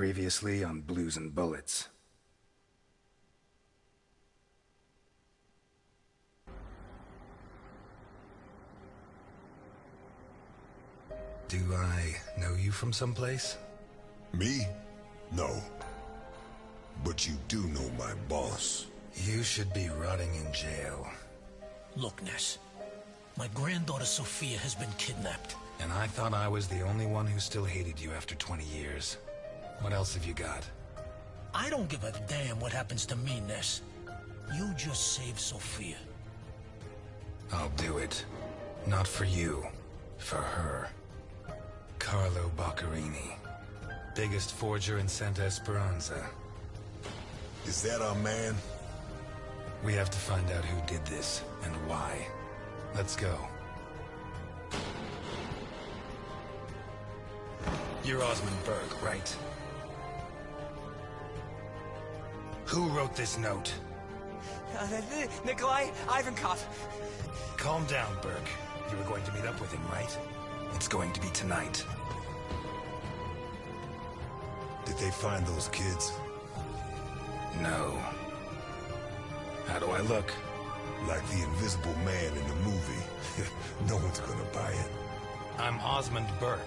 Previously on Blues and Bullets. Do I know you from someplace? Me? No. But you do know my boss. You should be rotting in jail. Look, Ness. My granddaughter Sophia has been kidnapped. And I thought I was the only one who still hated you after 20 years. What else have you got? I don't give a damn what happens to me, Ness. You just save Sophia. I'll do it. Not for you. For her. Carlo Boccherini. Biggest forger in Santa Esperanza. Is that our man? We have to find out who did this, and why. Let's go. You're Osmond Berg, right? Who wrote this note? Nikolai Ivankov. Calm down, Berg. You were going to meet up with him, right? It's going to be tonight. Did they find those kids? No. How do I look? Like the Invisible Man in the movie. No one's gonna buy it. I'm Osmond Berg,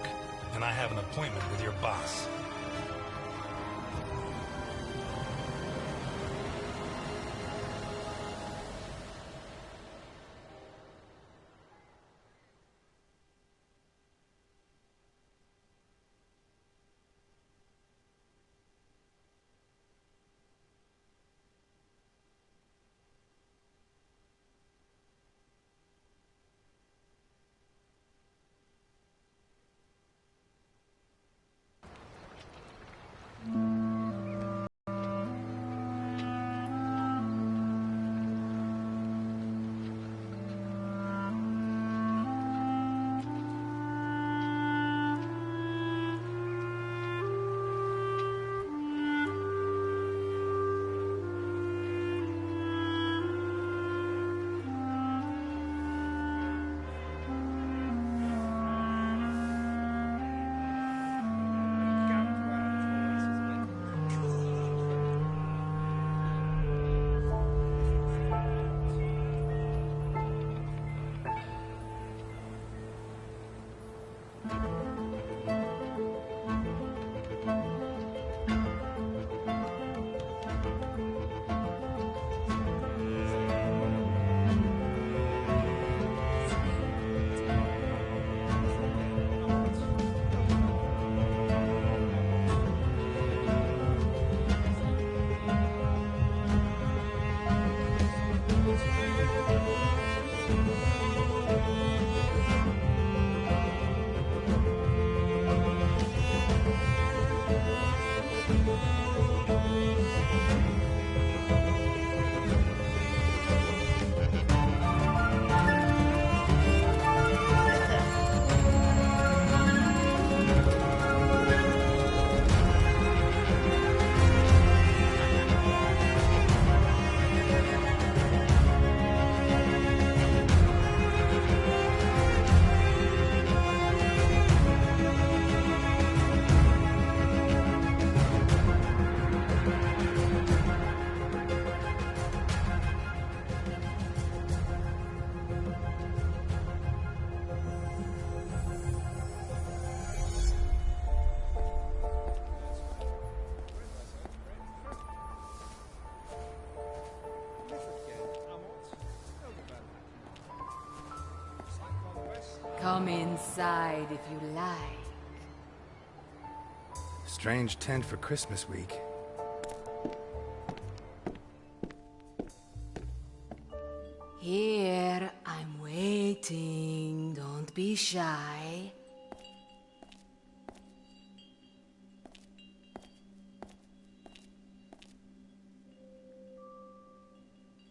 and I have an appointment with your boss. Come inside if you like. Strange tent for Christmas week. Here, I'm waiting. Don't be shy.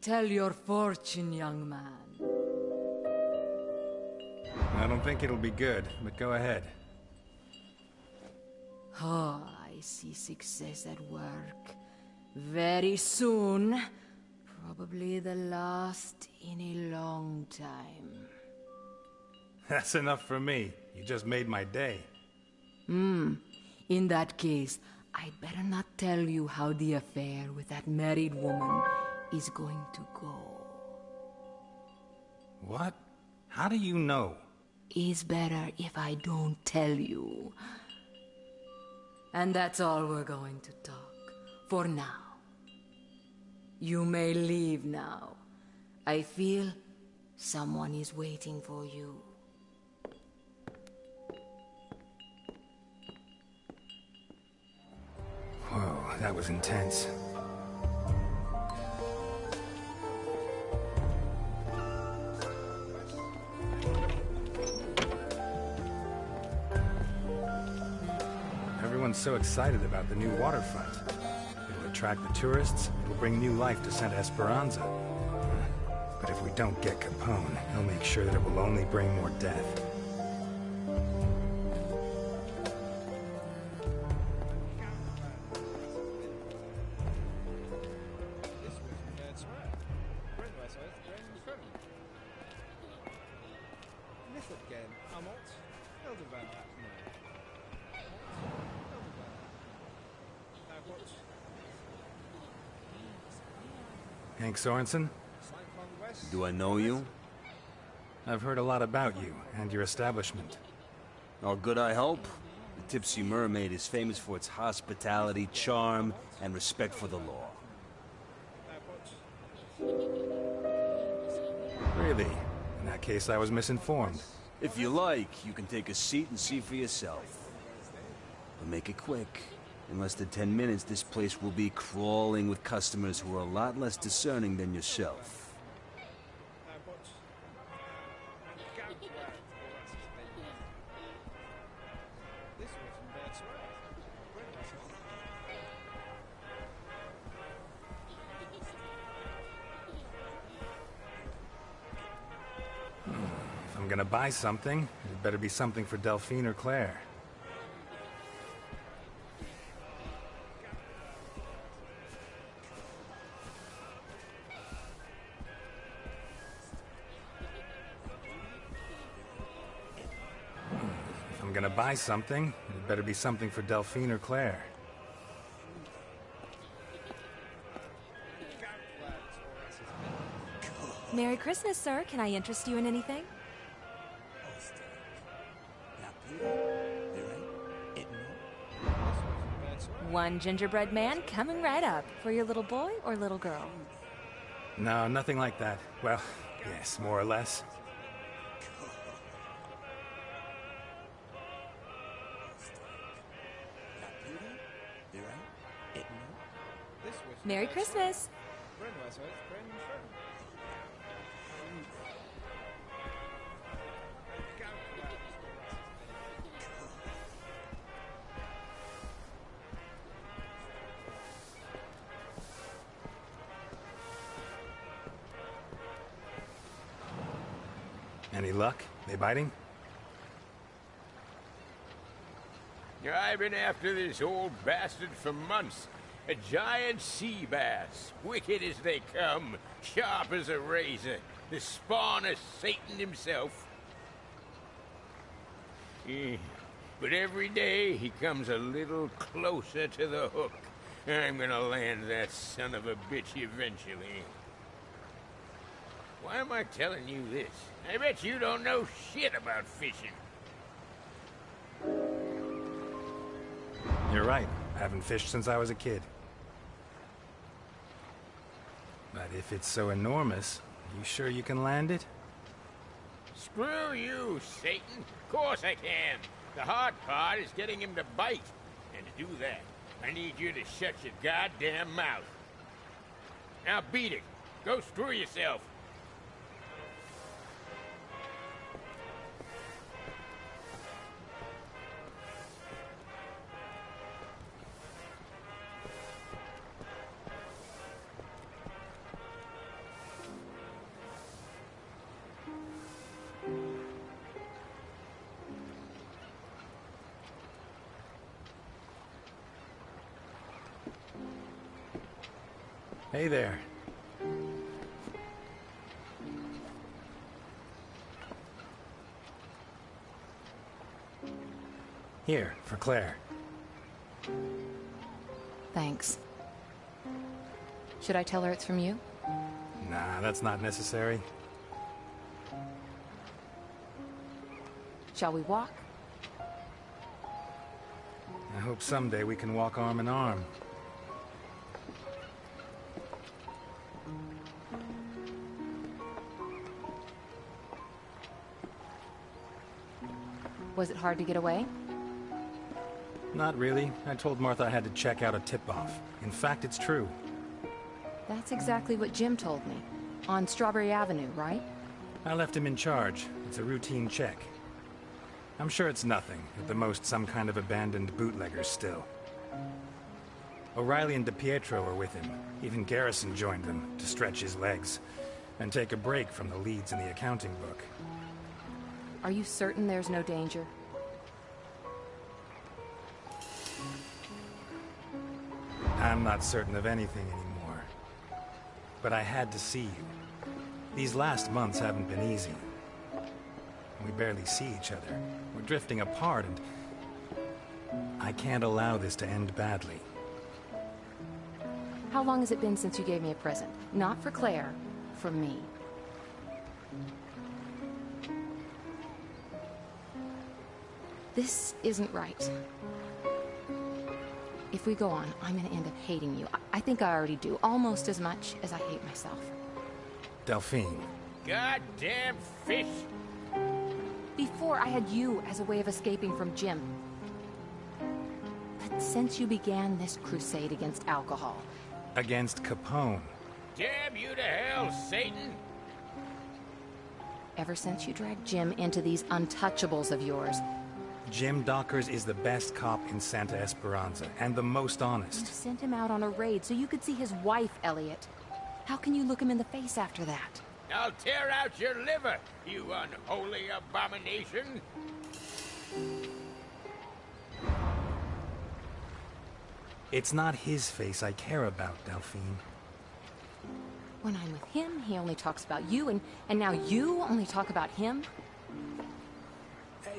Tell your fortune, young man. I don't think it'll be good, but go ahead. Oh, I see success at work. Very soon. Probably the last in a long time. That's enough for me. You just made my day. In that case, I'd better not tell you how the affair with that married woman is going to go. What? How do you know? It's better if I don't tell you. And that's all we're going to talk, for now. You may leave now. I feel someone is waiting for you. Whoa, that was intense. Everyone's so excited about the new waterfront. It'll attract the tourists, it'll bring new life to Santa Esperanza. But if we don't get Capone, he'll make sure that it will only bring more death. Hank Sorensen? Do I know you? I've heard a lot about you and your establishment. All good, I hope. The Tipsy Mermaid is famous for its hospitality, charm, and respect for the law. Really? In that case, I was misinformed. If you like, you can take a seat and see for yourself. But make it quick. In less than 10 minutes, this place will be crawling with customers who are a lot less discerning than yourself. If I'm gonna buy something, it better be something for Delphine or Claire. If I'm gonna buy something, it better be something for Delphine or Claire. Merry Christmas, sir. Can I interest you in anything? One gingerbread man coming right up. For your little boy or little girl? No, nothing like that. Well, yes, more or less. Merry Christmas. Any luck? They biting? I've been after this old bastard for months. A giant sea bass, wicked as they come, sharp as a razor, the spawn of Satan himself. But every day he comes a little closer to the hook. I'm gonna land that son of a bitch eventually. Why am I telling you this? I bet you don't know shit about fishing. You're right. I haven't fished since I was a kid. But if it's so enormous, you sure you can land it? Screw you, Satan. Of course I can. The hard part is getting him to bite. And to do that, I need you to shut your goddamn mouth. Now beat it. Go screw yourself. Hey there. Here, for Claire. Thanks. Should I tell her it's from you? Nah, that's not necessary. Shall we walk? I hope someday we can walk arm in arm. Was it hard to get away? Not really. I told Martha I had to check out a tip-off. In fact, it's true. That's exactly what Jim told me. On Strawberry Avenue, right? I left him in charge. It's a routine check. I'm sure it's nothing. At the most, some kind of abandoned bootleggers still. O'Reilly and DiPietro were with him. Even Garrison joined them to stretch his legs and take a break from the leads in the accounting book. Are you certain there's no danger? I'm not certain of anything anymore. But I had to see you. These last months haven't been easy. We barely see each other. We're drifting apart, and I can't allow this to end badly. How long has it been since you gave me a present? Not for Claire, for me. This isn't right. If we go on, I'm gonna end up hating you. I think I already do, almost as much as I hate myself. Delphine. Goddamn fish! Before, I had you as a way of escaping from Jim. But since you began this crusade against alcohol... Against Capone. Damn you to hell, Satan! Ever since you dragged Jim into these untouchables of yours... Jim Dockers is the best cop in Santa Esperanza, and the most You honest. sent him out on a raid so you could see his wife, Elliot. How can you look him in the face after that? I'll tear out your liver, you unholy abomination! It's not his face I care about, Delphine. When I'm with him, he only talks about you, and now you only talk about him?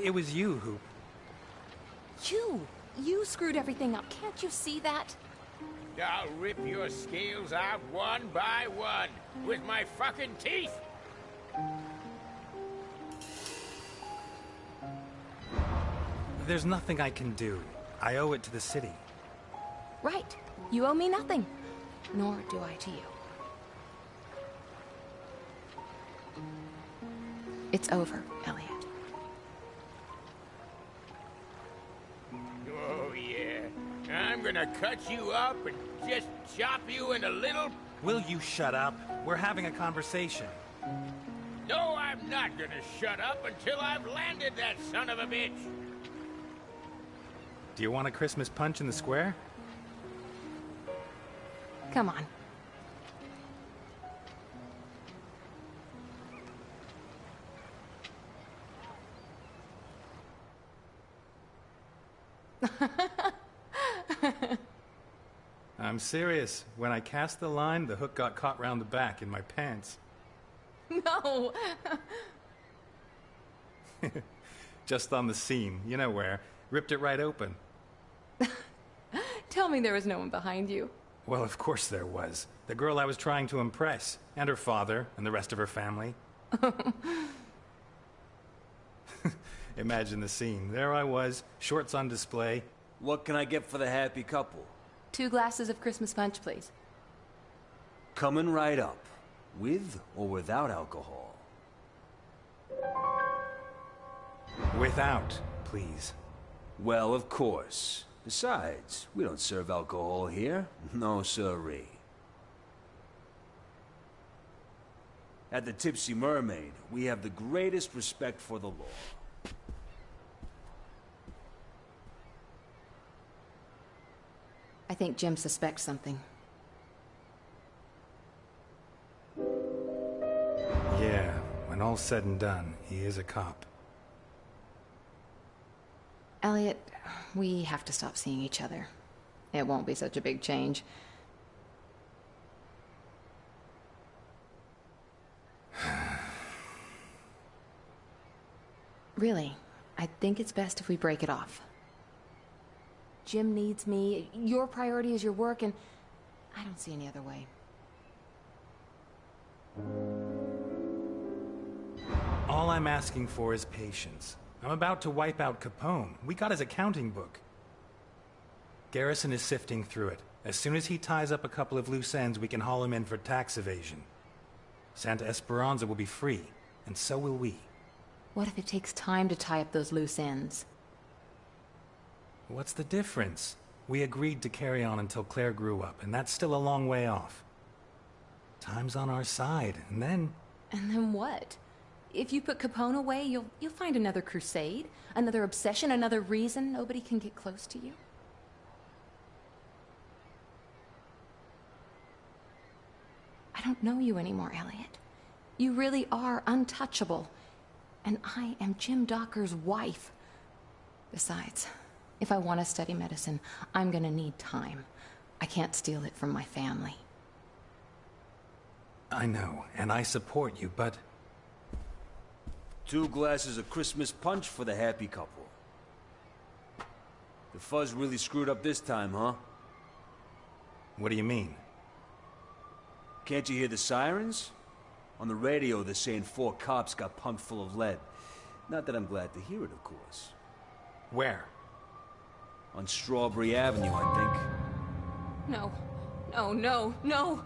It was you who... You screwed everything up. Can't you see that? I'll rip your scales out one by one with my fucking teeth! There's nothing I can do. I owe it to the city. Right. You owe me nothing. Nor do I to you. It's over, Elliot. Oh, yeah. I'm gonna cut you up and just chop you into little... Will you shut up? We're having a conversation. No, I'm not gonna shut up until I've landed that son of a bitch! Do you want a Christmas punch in the square? Come on. I'm serious. When I cast the line, the hook got caught round the back in my pants. No! Just on the seam, you know where. Ripped it right open. Tell me there was no one behind you. Well, of course there was. The girl I was trying to impress. And her father, and the rest of her family. Imagine the scene. There I was, shorts on display. What can I get for the happy couple? 2 glasses of Christmas punch, please. Coming right up. With or without alcohol? Without, please. Well, of course. Besides, we don't serve alcohol here. No siree. At the Tipsy Mermaid, we have the greatest respect for the law. I think Jim suspects something. Yeah, when all's said and done, he is a cop. Elliot, we have to stop seeing each other. It won't be such a big change. Really, I think it's best if we break it off. Jim needs me, your priority is your work, and I don't see any other way. All I'm asking for is patience. I'm about to wipe out Capone. We got his accounting book. Garrison is sifting through it. As soon as he ties up a couple of loose ends, we can haul him in for tax evasion. Santa Esperanza will be free, and so will we. What if it takes time to tie up those loose ends? What's the difference? We agreed to carry on until Claire grew up, and that's still a long way off. Time's on our side, and then... And then what? If you put Capone away, you'll find another crusade, another obsession, another reason nobody can get close to you. I don't know you anymore, Elliot. You really are untouchable. And I am Jim Docker's wife. Besides, if I want to study medicine, I'm gonna need time. I can't steal it from my family. I know, and I support you, but... 2 glasses of Christmas punch for the happy couple. The fuzz really screwed up this time, huh? What do you mean? Can't you hear the sirens? On the radio, they're saying 4 cops got pumped full of lead. Not that I'm glad to hear it, of course. Where? On Strawberry Avenue, I think. No. No, no, no!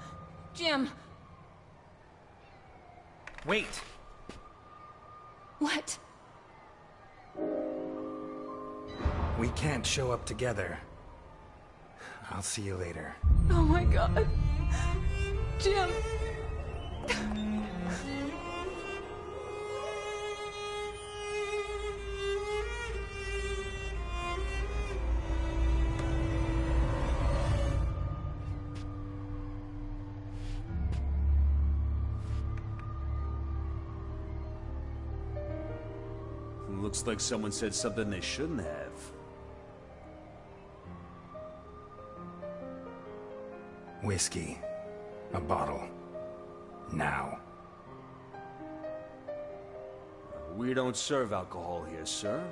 Jim! Wait! What? We can't show up together. I'll see you later. Oh my God. Jim! Looks like someone said something they shouldn't have. Whiskey. A bottle. Now. We don't serve alcohol here, sir.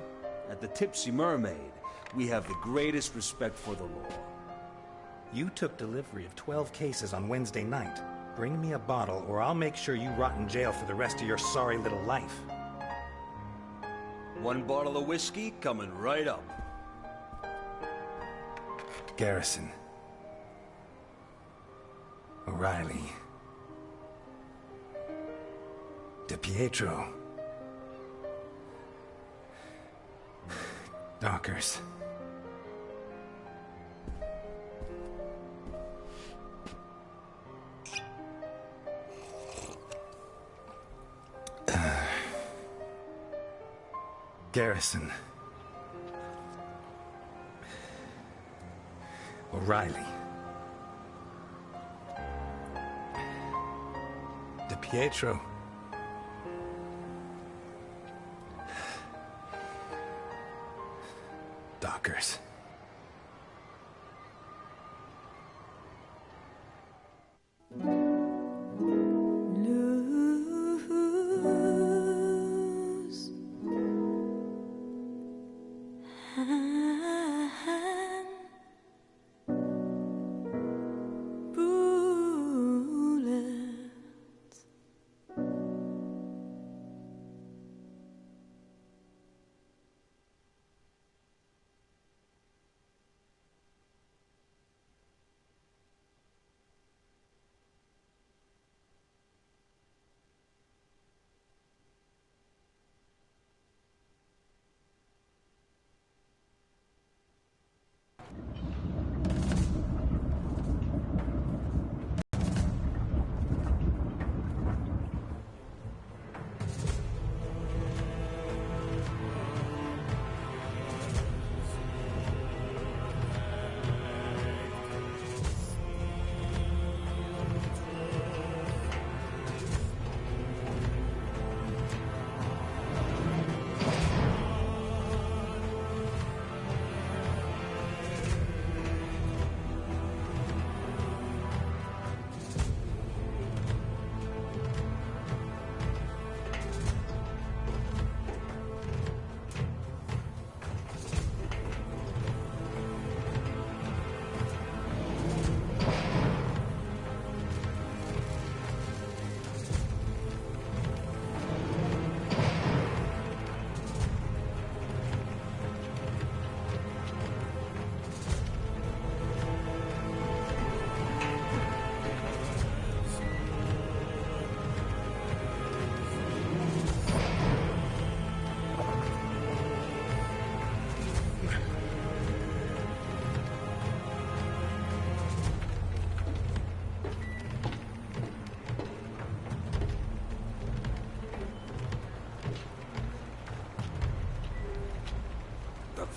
At the Tipsy Mermaid, we have the greatest respect for the law. You took delivery of 12 cases on Wednesday night. Bring me a bottle, or I'll make sure you rot in jail for the rest of your sorry little life. 1 bottle of whiskey coming right up. Garrison. O'Reilly. DiPietro. Dockers. Garrison. O'Reilly. DiPietro. Dockers.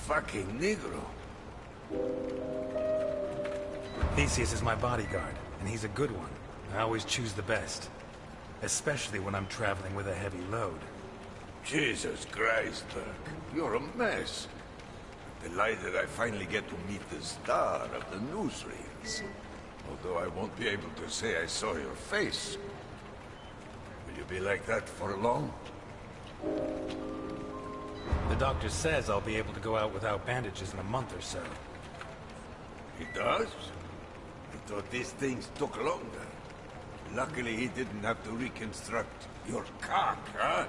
fucking Negro. Theseus is my bodyguard, and he's a good one. I always choose the best. Especially when I'm traveling with a heavy load. Jesus Christ, Burke. You're a mess. Delighted I finally get to meet the star of the newsreels. Although I won't be able to say I saw your face. Will you be like that for long? The doctor says I'll be able to go out without bandages in a month or so. He does? I thought these things took longer. Luckily he didn't have to reconstruct your cock, huh?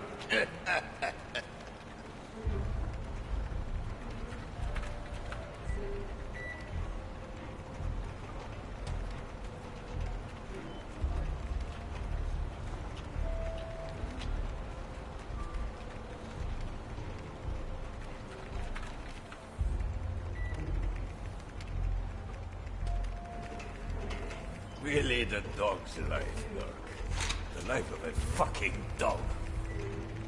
Really the dog's life, York. The life of a fucking dog.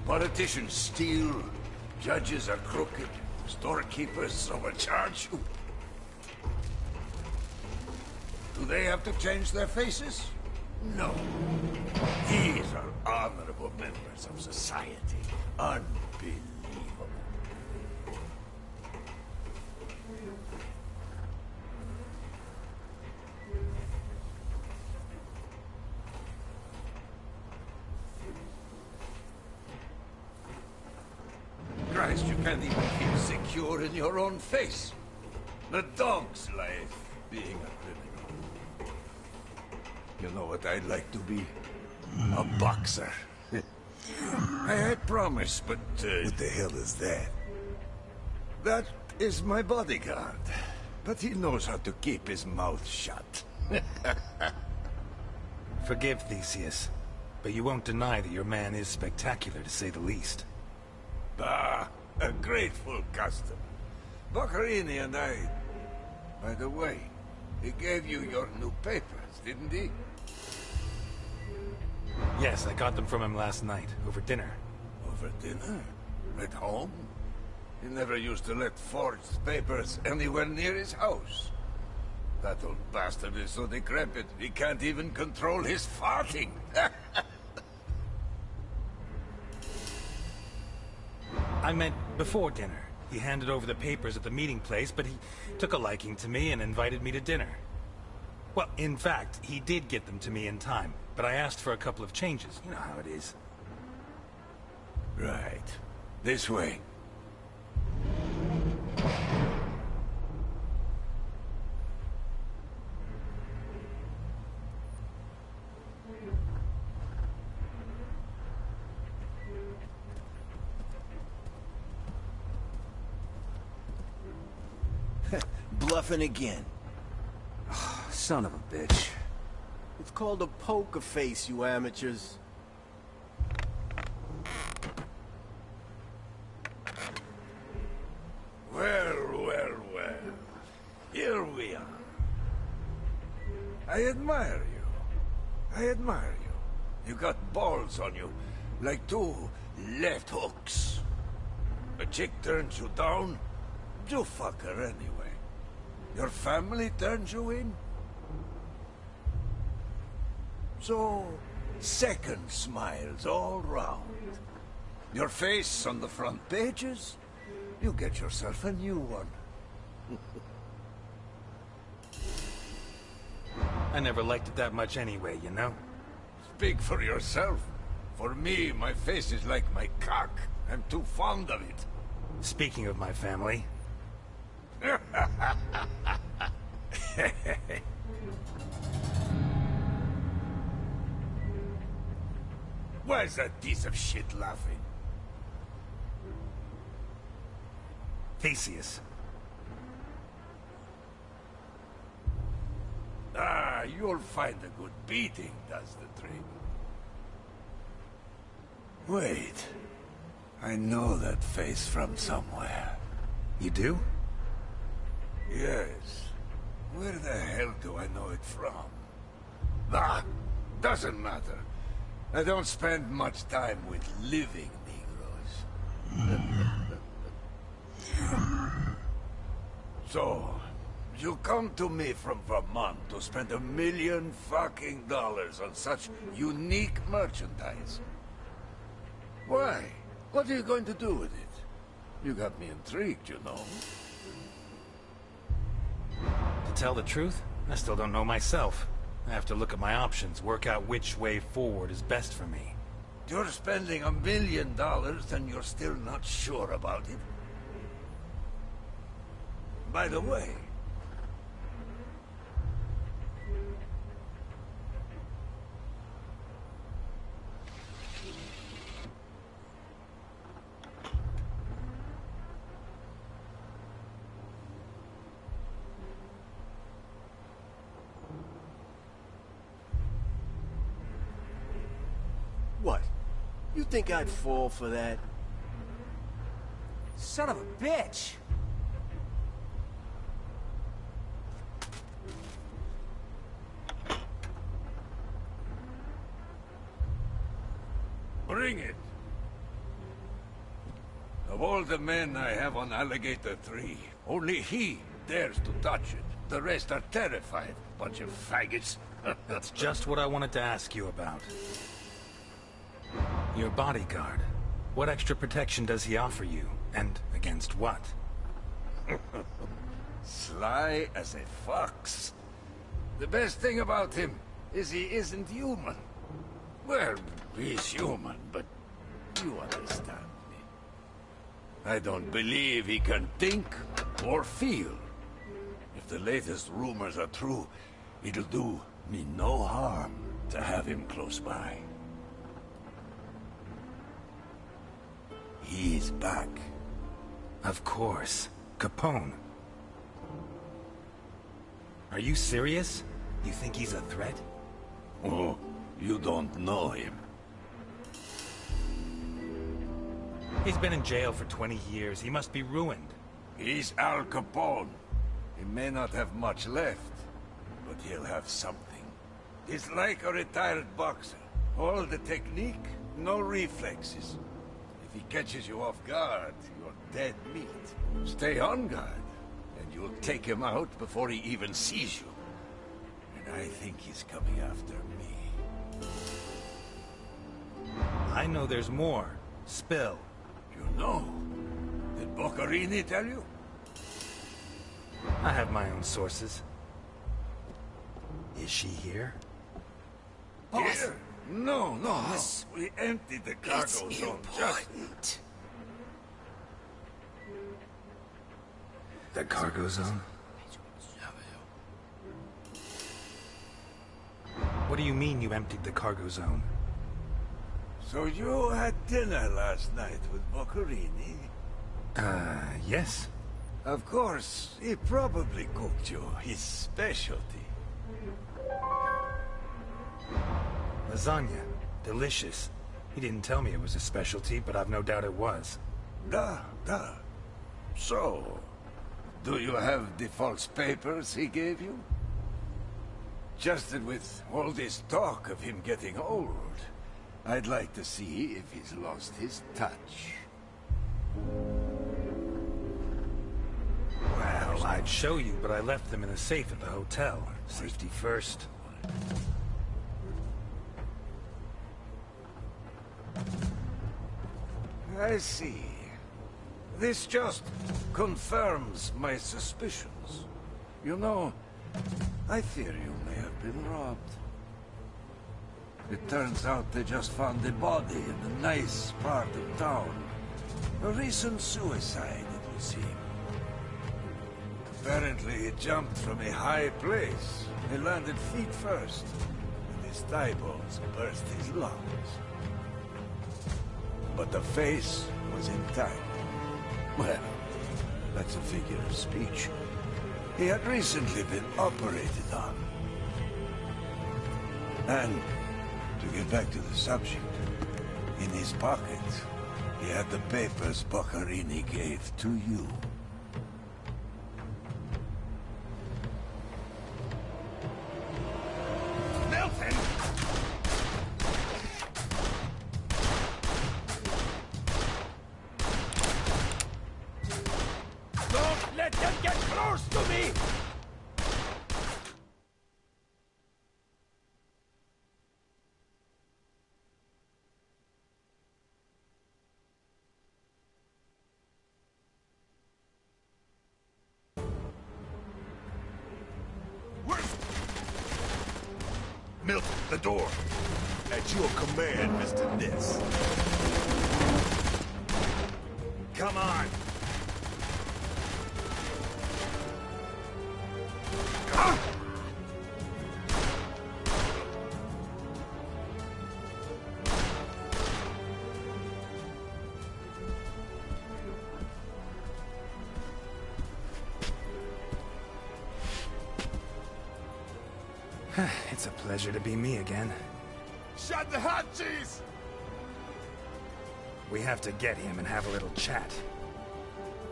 Politicians steal, judges are crooked, storekeepers overcharge you. Do they have to change their faces? No. These are honorable members of society. Unbelievable. Christ, you can't even feel secure in your own face. The dog's life, being a criminal. You know what I'd like to be? A boxer. I promise, but... What the hell is that? That is my bodyguard. But he knows how to keep his mouth shut. Forgive Theseus, but you won't deny that your man is spectacular, to say the least. Ah, a grateful customer. Boccherini and I... By the way, he gave you your new papers, didn't he? Yes, I got them from him last night, over dinner. Over dinner? At home? He never used to let forged papers anywhere near his house. That old bastard is so decrepit, he can't even control his farting. I meant before dinner. He handed over the papers at the meeting place, but he took a liking to me and invited me to dinner. Well, in fact, he did get them to me in time, but I asked for a couple of changes. You know how it is. Right. This way. Bluffing again. Son of a bitch. It's called a poker face, you amateurs. Well, well, well. Here we are. I admire you. I admire you. You got balls on you, like two left hooks. A chick turns you down, you fuck her anyway. Your family turns you in. So, second smiles all round. Your face on the front pages, you get yourself a new one. I never liked it that much anyway, you know? Speak for yourself. For me, my face is like my cock. I'm too fond of it. Speaking of my family... Why is that piece of shit laughing? Theseus. Ah, you'll find a good beating does the trick. Wait. I know that face from somewhere. You do? Yes. Where the hell do I know it from? Ah, doesn't matter. I don't spend much time with living Negroes. So, you come to me from Vermont to spend $1 million fucking dollars on such unique merchandise. Why? What are you going to do with it? You got me intrigued, you know. To tell the truth, I still don't know myself. I have to look at my options, work out which way forward is best for me. You're spending $1 million and you're still not sure about it? By the way... What? You think I'd fall for that? Son of a bitch! Bring it. Of all the men I have on Alligator 3, only he dares to touch it. The rest are terrified. Bunch of faggots. That's just what I wanted to ask you about. Your bodyguard. What extra protection does he offer you? And against what? Sly as a fox. The best thing about him is he isn't human. Well, he's human, but you understand me. I don't believe he can think or feel. If the latest rumors are true, it'll do me no harm to have him close by. He's back. Of course. Capone. Are you serious? You think he's a threat? Oh, you don't know him. He's been in jail for 20 years. He must be ruined. He's Al Capone. He may not have much left, but he'll have something. He's like a retired boxer. All the technique, no reflexes. If he catches you off guard, you're dead meat. Stay on guard, and you'll take him out before he even sees you. And I think he's coming after me. I know there's more. Spill. You know? Did Boccarini tell you? I have my own sources. Is she here? Here? No. We emptied the cargo zone just... The cargo zone? What do you mean you emptied the cargo zone? So you had dinner last night with Boccarini? Yes. Of course, he probably cooked you his specialty. Lasagna. Delicious. He didn't tell me it was a specialty, but I've no doubt it was. Da. So, do you have the false papers he gave you? Just that with all this talk of him getting old, I'd like to see if he's lost his touch. Well, I'd show you, but I left them in a safe at the hotel. Safety first. I see. This just confirms my suspicions. You know, I fear you may have been robbed. It turns out they just found the body in a nice part of town. A recent suicide, it would seem. Apparently he jumped from a high place. He landed feet first, and his thigh bones burst his lungs. But the face was intact. Well, that's a figure of speech. He had recently been operated on. And, to get back to the subject, in his pocket, he had the papers Boccarini gave to you. Nelson! Don't let them get close to me! Milton, the door. At your command, Mr. Ness. Come on! It's a pleasure to be me again. Shut the hot cheese! We have to get him and have a little chat.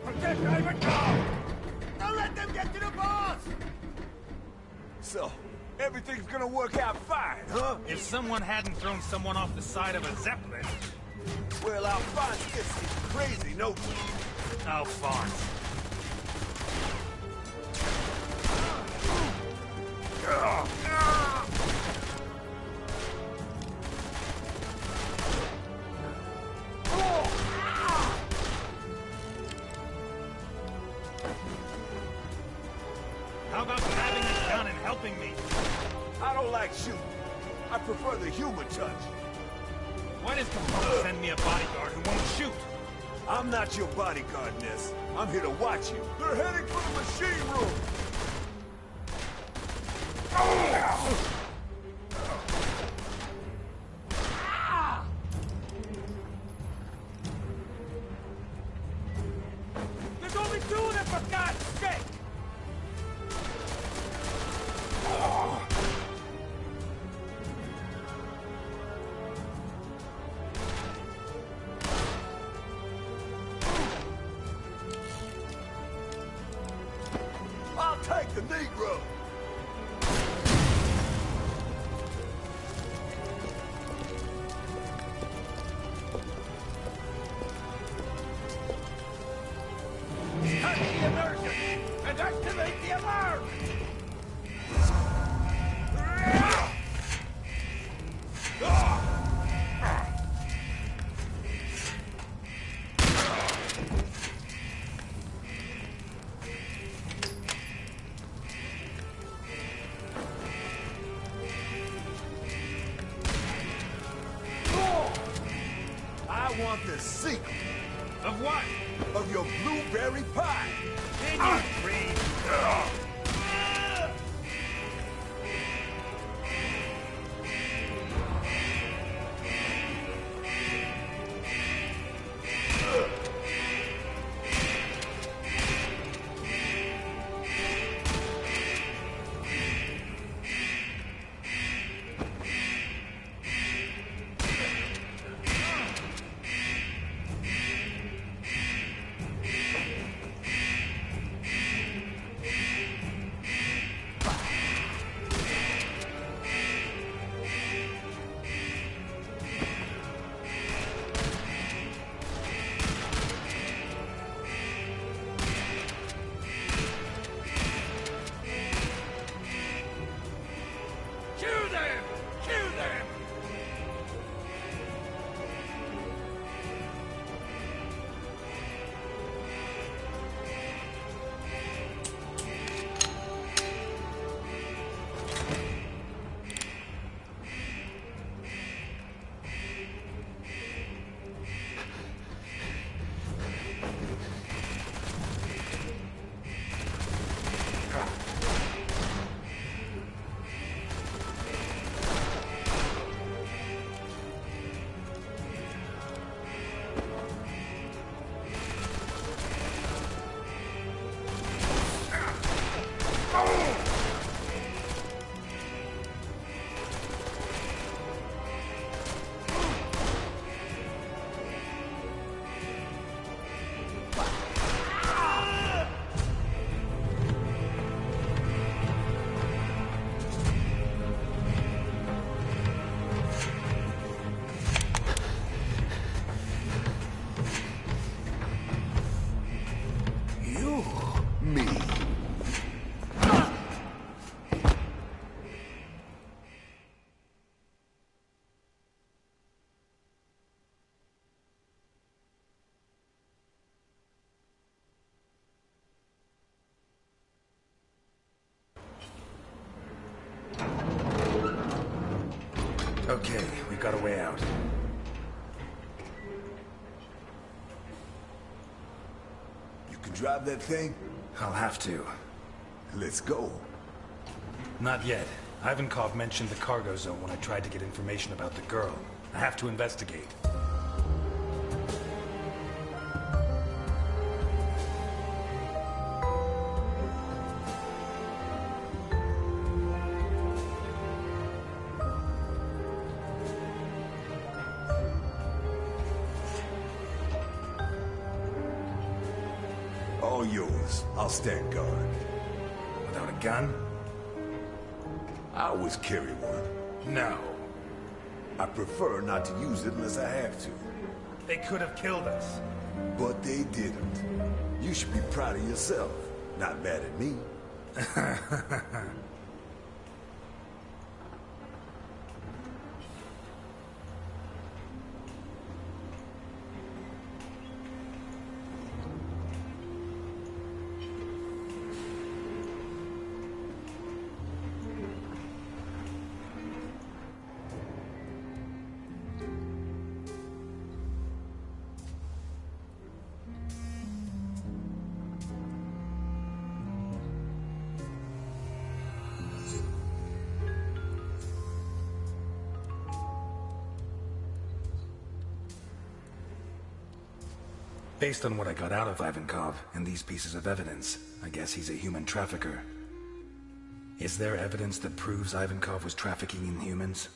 Protect Ivan now! Don't let them get to the boss! So, everything's gonna work out fine, huh? If someone hadn't thrown someone off the side of a Zeppelin... Well, Alphonse gets these crazy notions. Alphonse. How about grabbing this gun and helping me? I don't like shooting. I prefer the human touch. Why does Capone send me a bodyguard who won't shoot? I'm not your bodyguard, Ness. I'm here to watch you. They're heading for the machine room! There's only two of them, for God's sake! I'll take the Negro! Touch the immersion and activate the alarm! I want the secret Of what? of your blueberry pie! Can you breathe? Okay, we've got a way out. You can drive that thing? I'll have to. Let's go. Not yet. Ivankov mentioned the cargo zone when I tried to get information about the girl. I have to investigate. All yours. I'll stand guard. Without a gun? I always carry one. No. I prefer not to use it unless I have to. They could have killed us. But they didn't. You should be proud of yourself, not mad at me. Based on what I got out of Ivankov and these pieces of evidence, I guess he's a human trafficker. Is there evidence that proves Ivankov was trafficking in humans?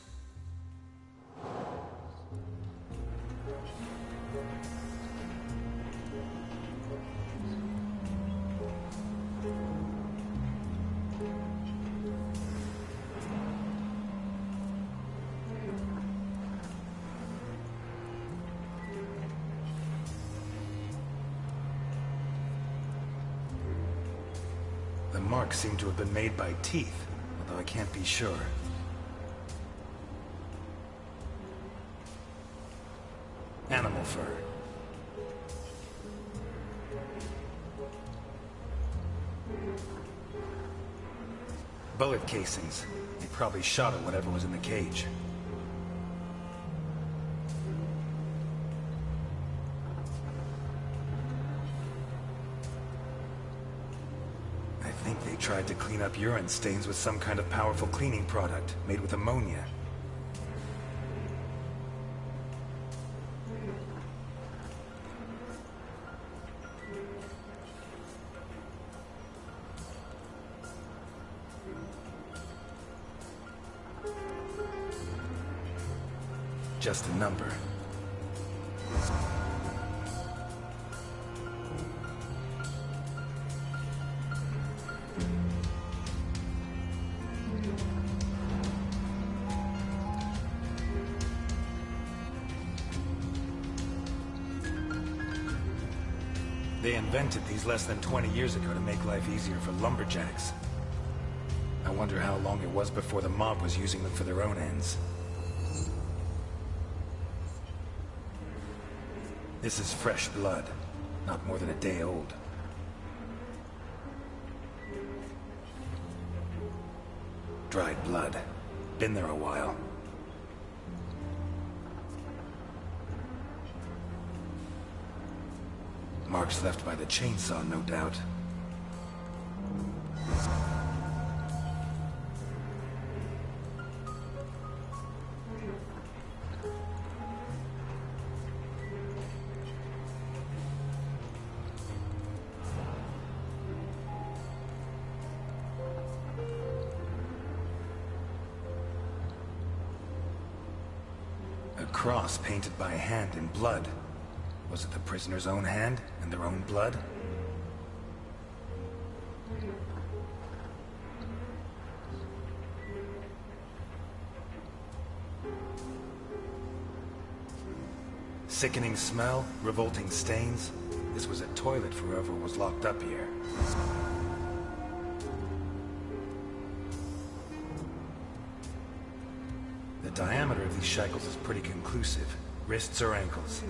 The marks seem to have been made by teeth, although I can't be sure. Animal fur. Bullet casings. They probably shot at whatever was in the cage. I think they tried to clean up urine stains with some kind of powerful cleaning product made with ammonia. Just a number. They invented these less than 20 years ago to make life easier for lumberjacks. I wonder how long it was before the mob was using them for their own ends. This is fresh blood, not more than a day old. Dried blood. Been there a while. Marks left by the chainsaw, no doubt. A cross painted by hand in blood. Was it the prisoner's own hand and their own blood? Sickening smell, revolting stains. This was a toilet for whoever was locked up here. The diameter of these shackles is pretty conclusive. Wrists or ankles.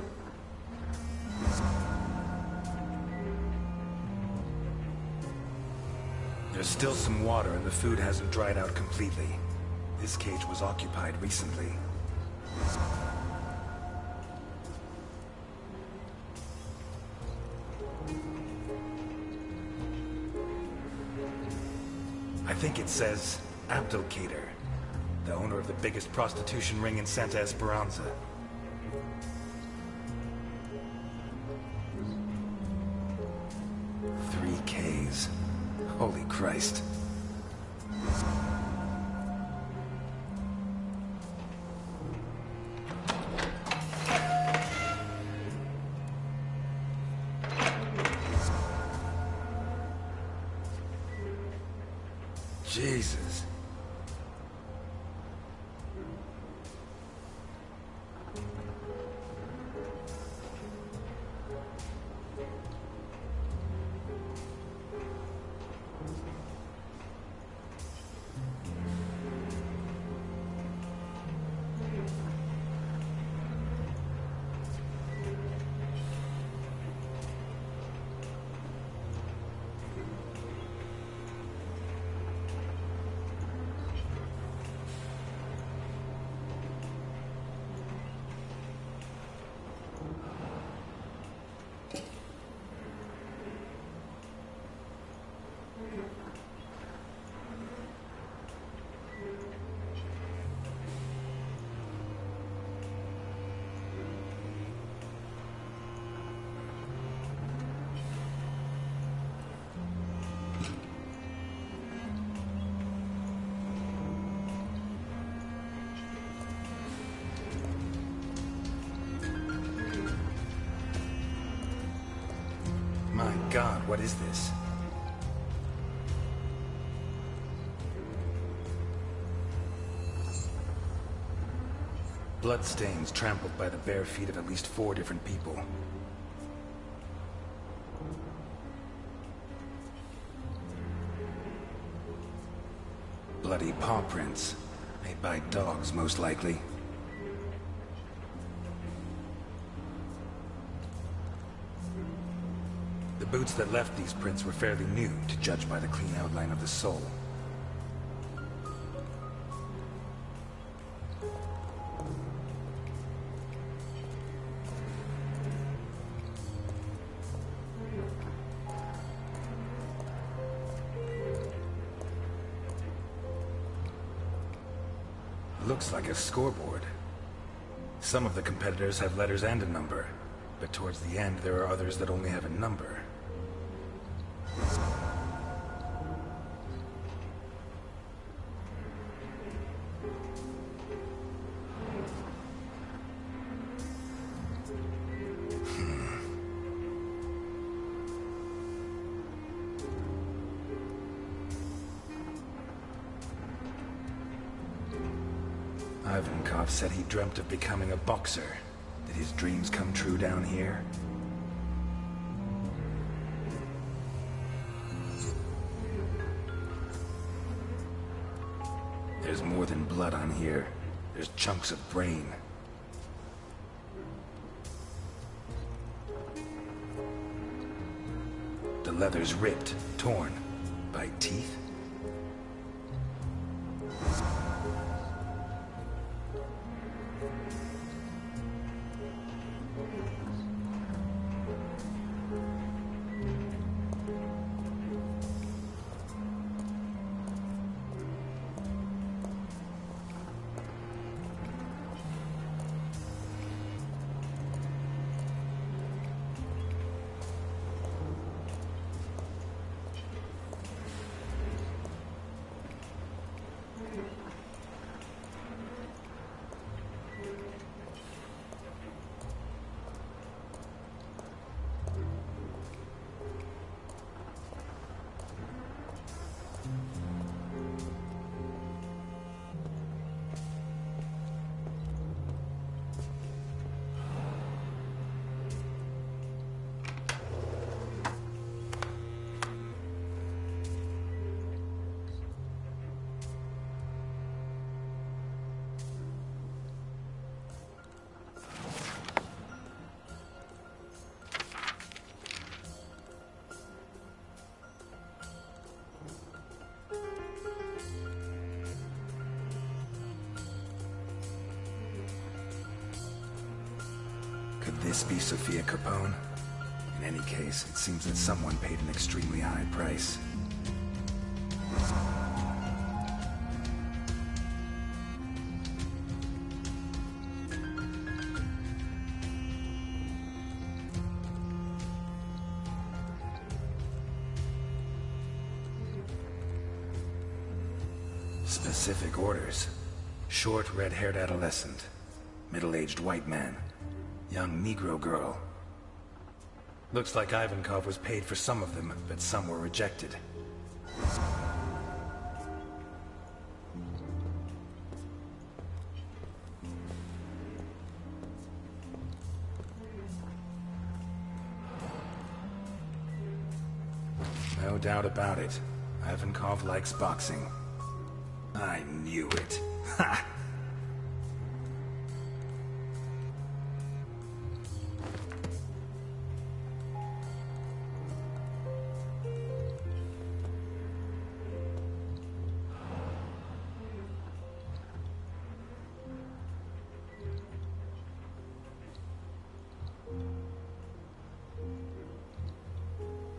There's still some water and the food hasn't dried out completely. This cage was occupied recently. I think it says Abdelkader, the owner of the biggest prostitution ring in Santa Esperanza. Three Ks. Holy Christ. Jesus. My God, what is this? Bloodstains trampled by the bare feet of at least 4 different people. Bloody paw prints, made by dogs, most likely. The boots that left these prints were fairly new, to judge by the clean outline of the sole. Looks like a scoreboard. Some of the competitors have letters and a number, but towards the end there are others that only have a number. Ivankov said he dreamt of becoming a boxer. Did his dreams come true down here? There's more than blood on here. There's chunks of brain. The leather's ripped, torn, by teeth. this be Sophia Capone? In any case, it seems that someone paid an extremely high price. Specific orders. Short, red-haired adolescent. Middle-aged white man. Young Negro girl. Looks like Ivankov was paid for some of them, but some were rejected. No doubt about it. Ivankov likes boxing. I knew it. Ha!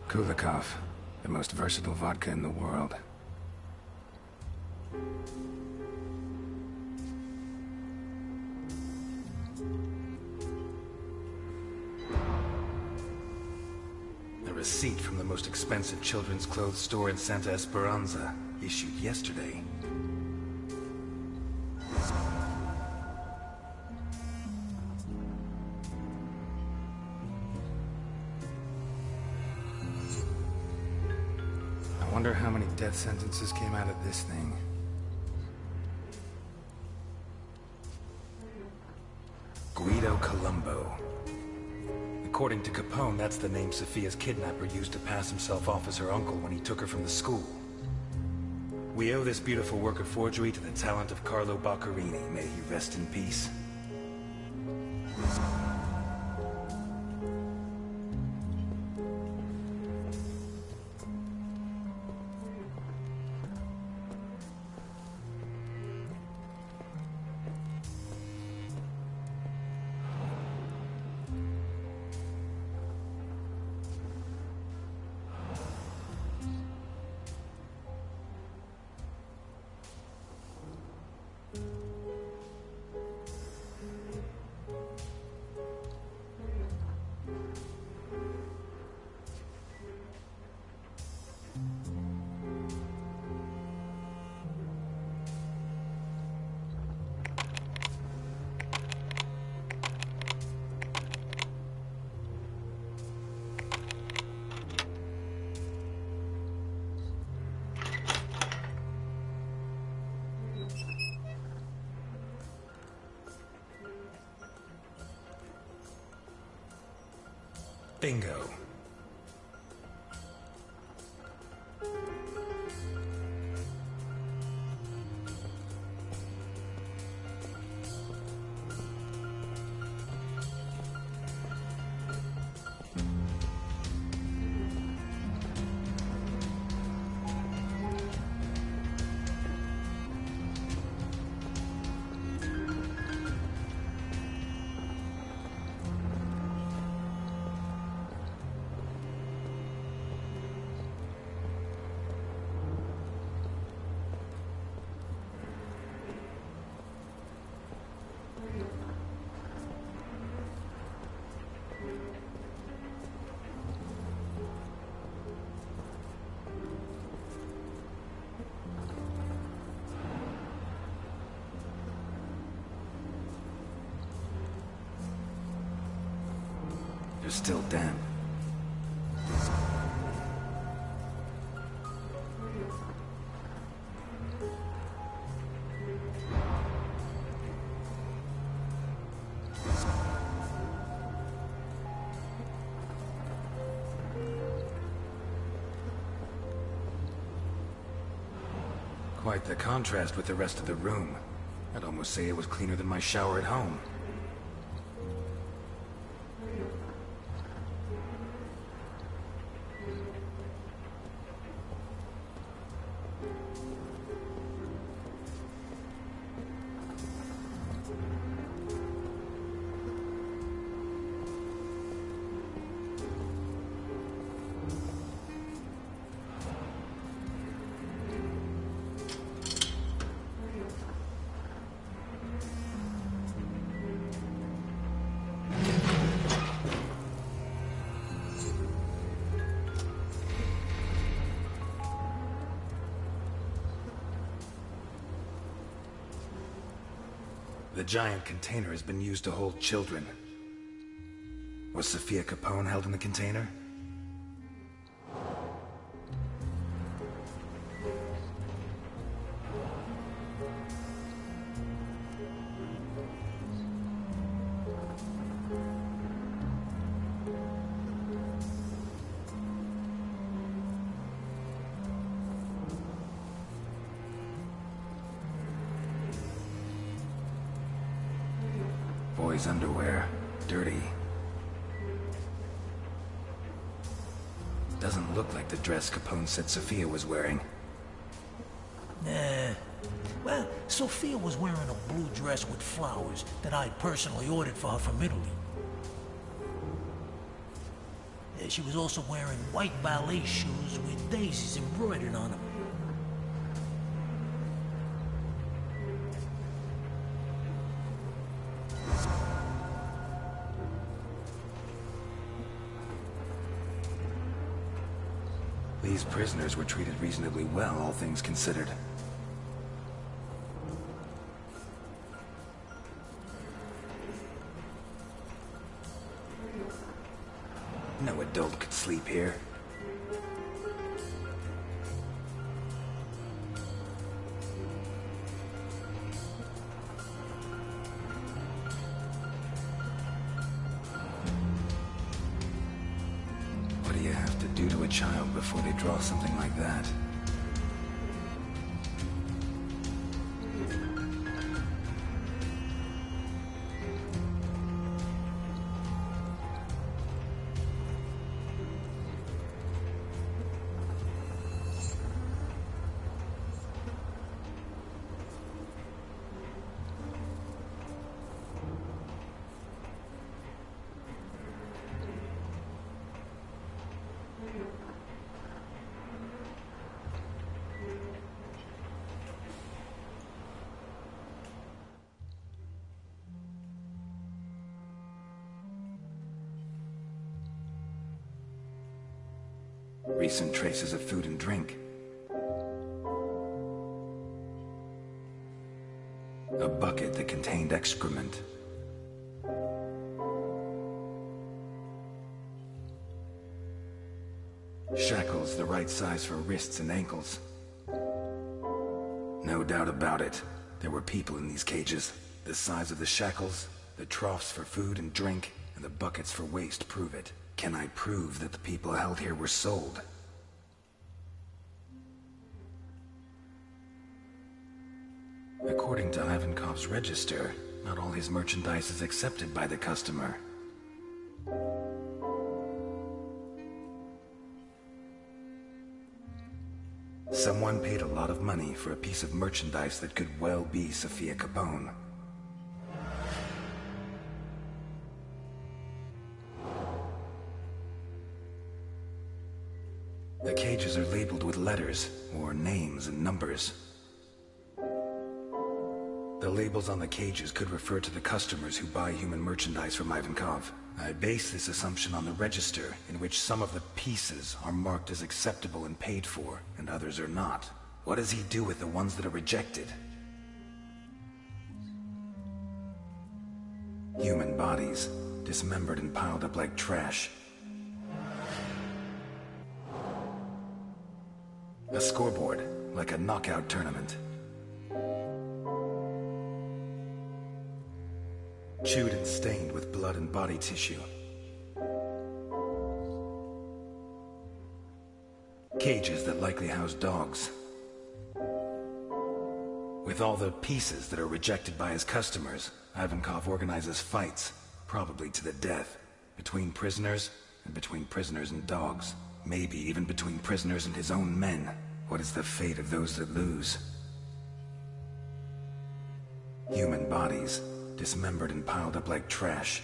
Kulikov, the most versatile vodka in the world. A receipt from the most expensive children's clothes store in Santa Esperanza, issued yesterday. I wonder how many death sentences came out of this thing. Guido Colombo. According to Capone, that's the name Sophia's kidnapper used to pass himself off as her uncle when he took her from the school. We owe this beautiful work of forgery to the talent of Carlo Boccarini. May he rest in peace. Bingo. You're still damp. Quite the contrast with the rest of the room. I'd almost say it was cleaner than my shower at home. The giant container has been used to hold children. Was Sophia Capone held in the container? Boy's underwear. Dirty. Doesn't look like the dress Capone said Sophia was wearing. Nah. Well, Sophia was wearing a blue dress with flowers that I personally ordered for her from Italy. She was also wearing white ballet shoes with daisies embroidered on them. These prisoners were treated reasonably well, all things considered. No adult could sleep here. What do you have to do to a child before they draw something like that? Recent traces of food and drink. A bucket that contained excrement. Shackles the right size for wrists and ankles. No doubt about it, there were people in these cages. The size of the shackles, the troughs for food and drink, and the buckets for waste prove it. Can I prove that the people held here were sold? According to Ivankov's register, not all his merchandise is accepted by the customer. Someone paid a lot of money for a piece of merchandise that could well be Sophia Capone. The cages are labeled with letters, or names and numbers. The labels on the cages could refer to the customers who buy human merchandise from Ivankov. I base this assumption on the register, in which some of the pieces are marked as acceptable and paid for, and others are not. What does he do with the ones that are rejected? Human bodies, dismembered and piled up like trash. A scoreboard, like a knockout tournament. Chewed and stained with blood and body tissue. Cages that likely house dogs. With all the pieces that are rejected by his customers, Ivankov organizes fights, probably to the death, between prisoners and between prisoners and dogs. Maybe even between prisoners and his own men. What is the fate of those that lose? Human bodies, dismembered and piled up like trash.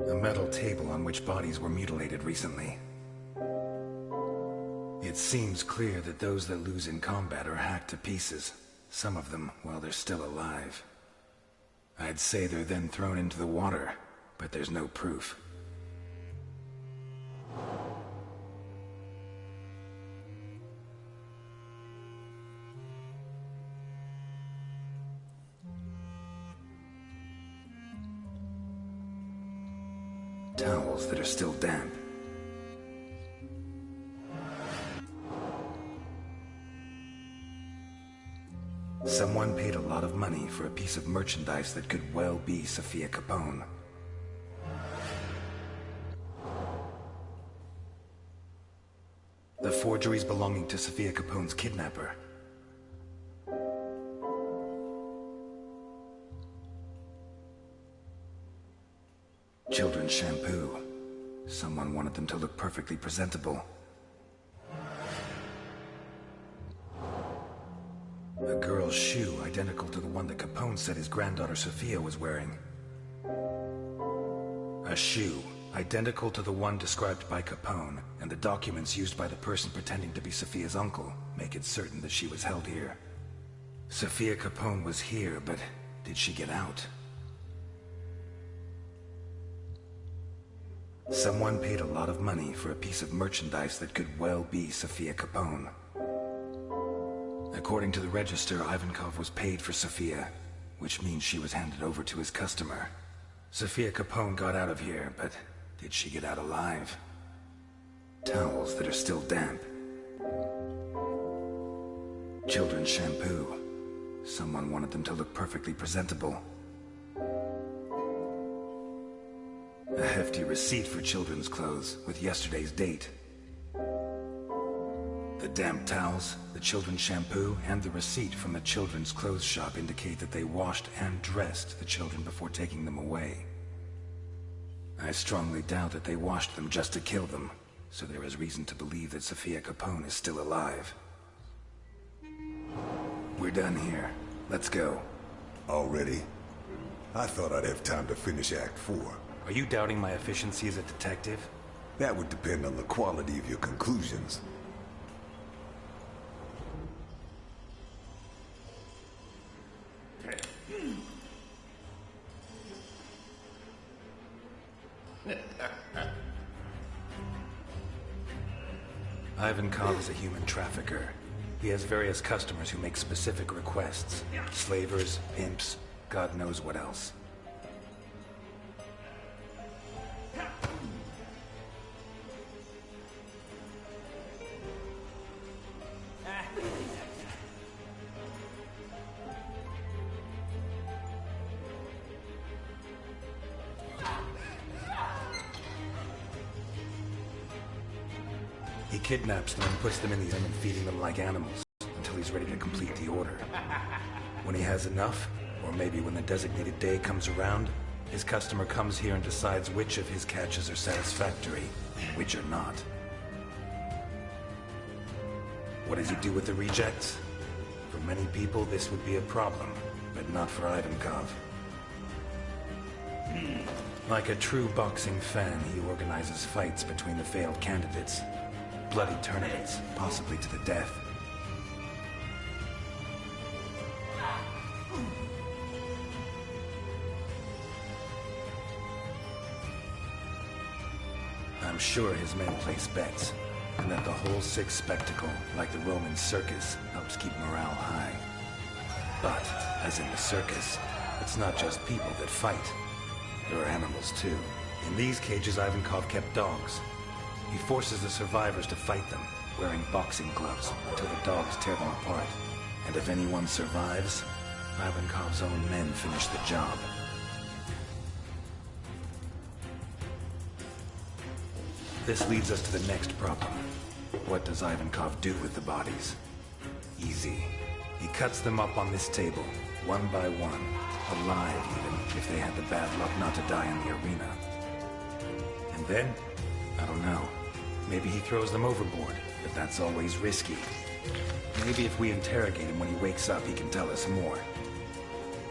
A metal table on which bodies were mutilated recently. It seems clear that those that lose in combat are hacked to pieces. Some of them while they're still alive. I'd say they're then thrown into the water, but there's no proof. Towels that are still damp. Someone paid a lot of money for a piece of merchandise that could well be Sophia Capone. The forgeries belonging to Sophia Capone's kidnapper. Children's shampoo. Someone wanted them to look perfectly presentable. A girl's shoe identical to the one that Capone said his granddaughter Sophia was wearing. A shoe identical to the one described by Capone, and the documents used by the person pretending to be Sophia's uncle make it certain that she was held here. Sophia Capone was here, but did she get out? Someone paid a lot of money for a piece of merchandise that could well be Sophia Capone. According to the register, Ivankov was paid for Sophia, which means she was handed over to his customer. Sophia Capone got out of here, but did she get out alive? Towels that are still damp. Children's shampoo. Someone wanted them to look perfectly presentable. A hefty receipt for children's clothes with yesterday's date. The damp towels, the children's shampoo, and the receipt from the children's clothes shop indicate that they washed and dressed the children before taking them away. I strongly doubt that they washed them just to kill them, so there is reason to believe that Sophia Capone is still alive. We're done here. Let's go. Already? I thought I'd have time to finish Act 4. Are you doubting my efficiency as a detective? That would depend on the quality of your conclusions. Ivankov is a human trafficker. He has various customers who make specific requests. Slavers, pimps, God knows what else. He kidnaps them and puts them in the inn and feeding them like animals until he's ready to complete the order. When he has enough, or maybe when the designated day comes around, his customer comes here and decides which of his catches are satisfactory and which are not. What does he do with the rejects? For many people, this would be a problem, but not for Ivankov. Like a true boxing fan, he organizes fights between the failed candidates. Bloody tournaments, possibly to the death. I'm sure his men place bets, and that the whole sick spectacle, like the Roman circus, helps keep morale high. But, as in the circus, it's not just people that fight. There are animals too. In these cages, Ivankov kept dogs. He forces the survivors to fight them, wearing boxing gloves, until the dogs tear them apart. And if anyone survives, Ivankov's own men finish the job. This leads us to the next problem. What does Ivankov do with the bodies? Easy. He cuts them up on this table, one by one, alive even, if they had the bad luck not to die in the arena. And then, I don't know. Maybe he throws them overboard, but that's always risky. Maybe if we interrogate him when he wakes up, he can tell us more.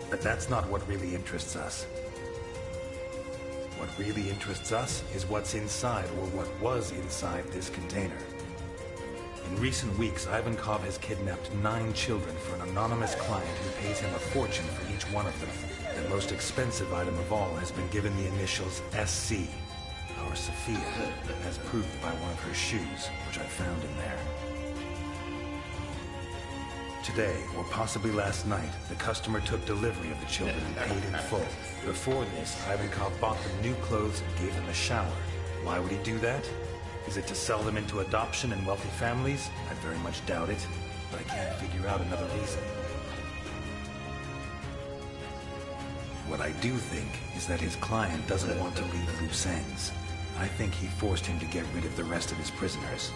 But that's not what really interests us. What really interests us is what's inside, or what was inside this container. In recent weeks, Ivankov has kidnapped 9 children for an anonymous client who pays him a fortune for each one of them. The most expensive item of all has been given the initials SC. Our Sophia, as proved by one of her shoes, which I found in there. Today, or possibly last night, the customer took delivery of the children and paid in full. Before this, Ivankov bought them new clothes and gave them a shower. Why would he do that? Is it to sell them into adoption and wealthy families? I very much doubt it, but I can't figure out another reason. What I do think is that his client doesn't want to leave loose ends. I think he forced him to get rid of the rest of his prisoners.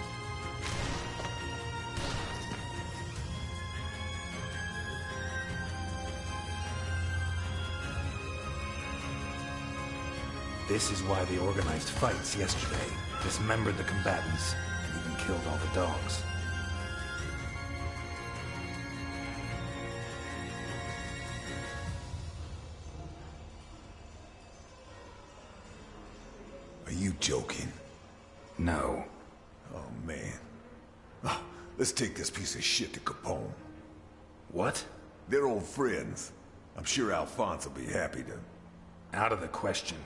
This is why they organized fights yesterday, dismembered the combatants, and even killed all the dogs. Are you joking? No. Oh, man. Let's take this piece of shit to Capone. What? They're old friends. I'm sure Alphonse will be happy to... Out of the question.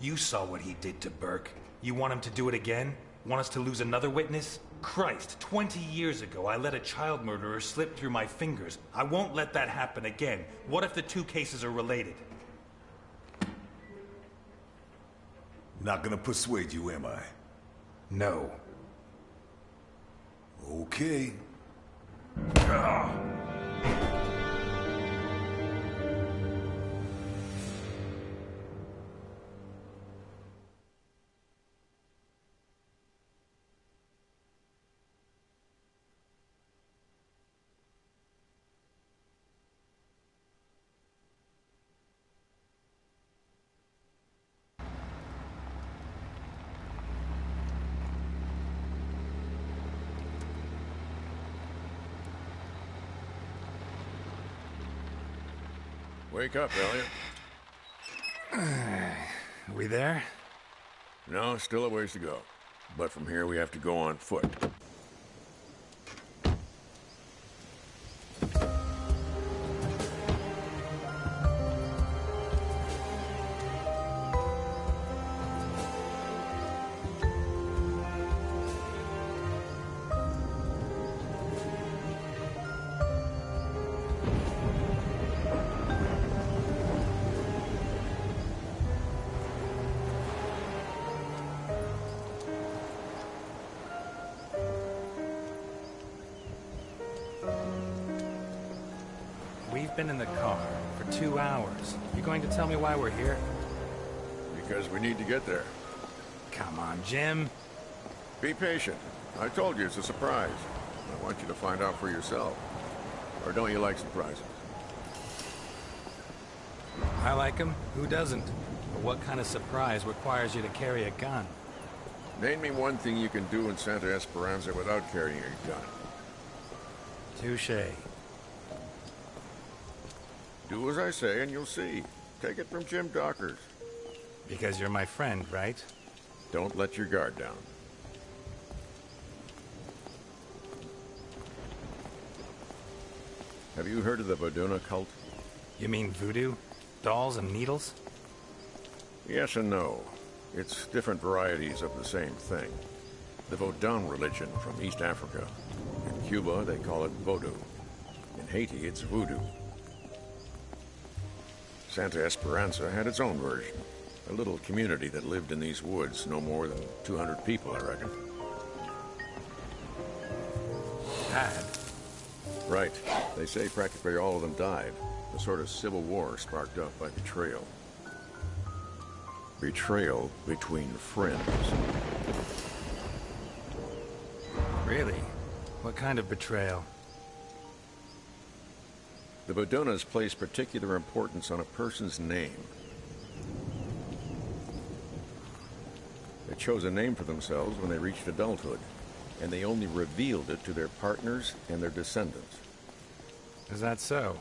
You saw what he did to Burke. You want him to do it again? Want us to lose another witness? Christ, 20 years ago I let a child murderer slip through my fingers. I won't let that happen again. What if the two cases are related? Not gonna persuade you, am I? No. Okay. Wake up, Elliot. Are we there? No, still a ways to go. But from here we have to go on foot. We've been in the car for 2 hours. You going to tell me why we're here? Because we need to get there. Come on, Jim. Be patient. I told you it's a surprise. I want you to find out for yourself. Or don't you like surprises? I like him. Who doesn't? But what kind of surprise requires you to carry a gun? Name me one thing you can do in Santa Esperanza without carrying a gun. Touché. Do as I say and you'll see. Take it from Jim Dockers. Because you're my friend, right? Don't let your guard down. Have you heard of the Voduna cult? You mean voodoo? Dolls and needles? Yes and no. It's different varieties of the same thing. The Vodun religion from East Africa. In Cuba, they call it Vodou. In Haiti, it's voodoo. Santa Esperanza had its own version. A little community that lived in these woods, no more than 200 people, I reckon. Had? Right. They say practically all of them died. A sort of civil war sparked up by betrayal. Betrayal between friends. Really? What kind of betrayal? The Vodunas place particular importance on a person's name. They chose a name for themselves when they reached adulthood, and they only revealed it to their partners and their descendants. Is that so?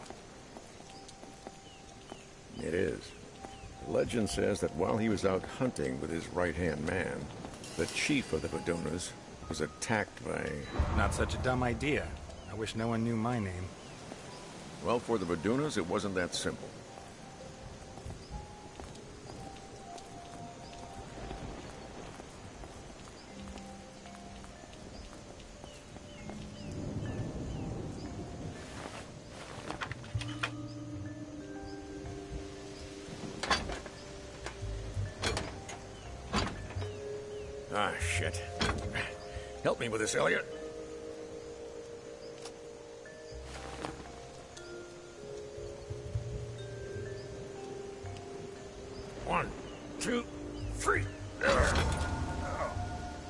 It is. The legend says that while he was out hunting with his right-hand man, the chief of the Vodunas was attacked by... Not such a dumb idea. I wish no one knew my name. Well, for the Vodunas, it wasn't that simple. Ah, shit. Help me with this, Elliot. 1, 2, 3.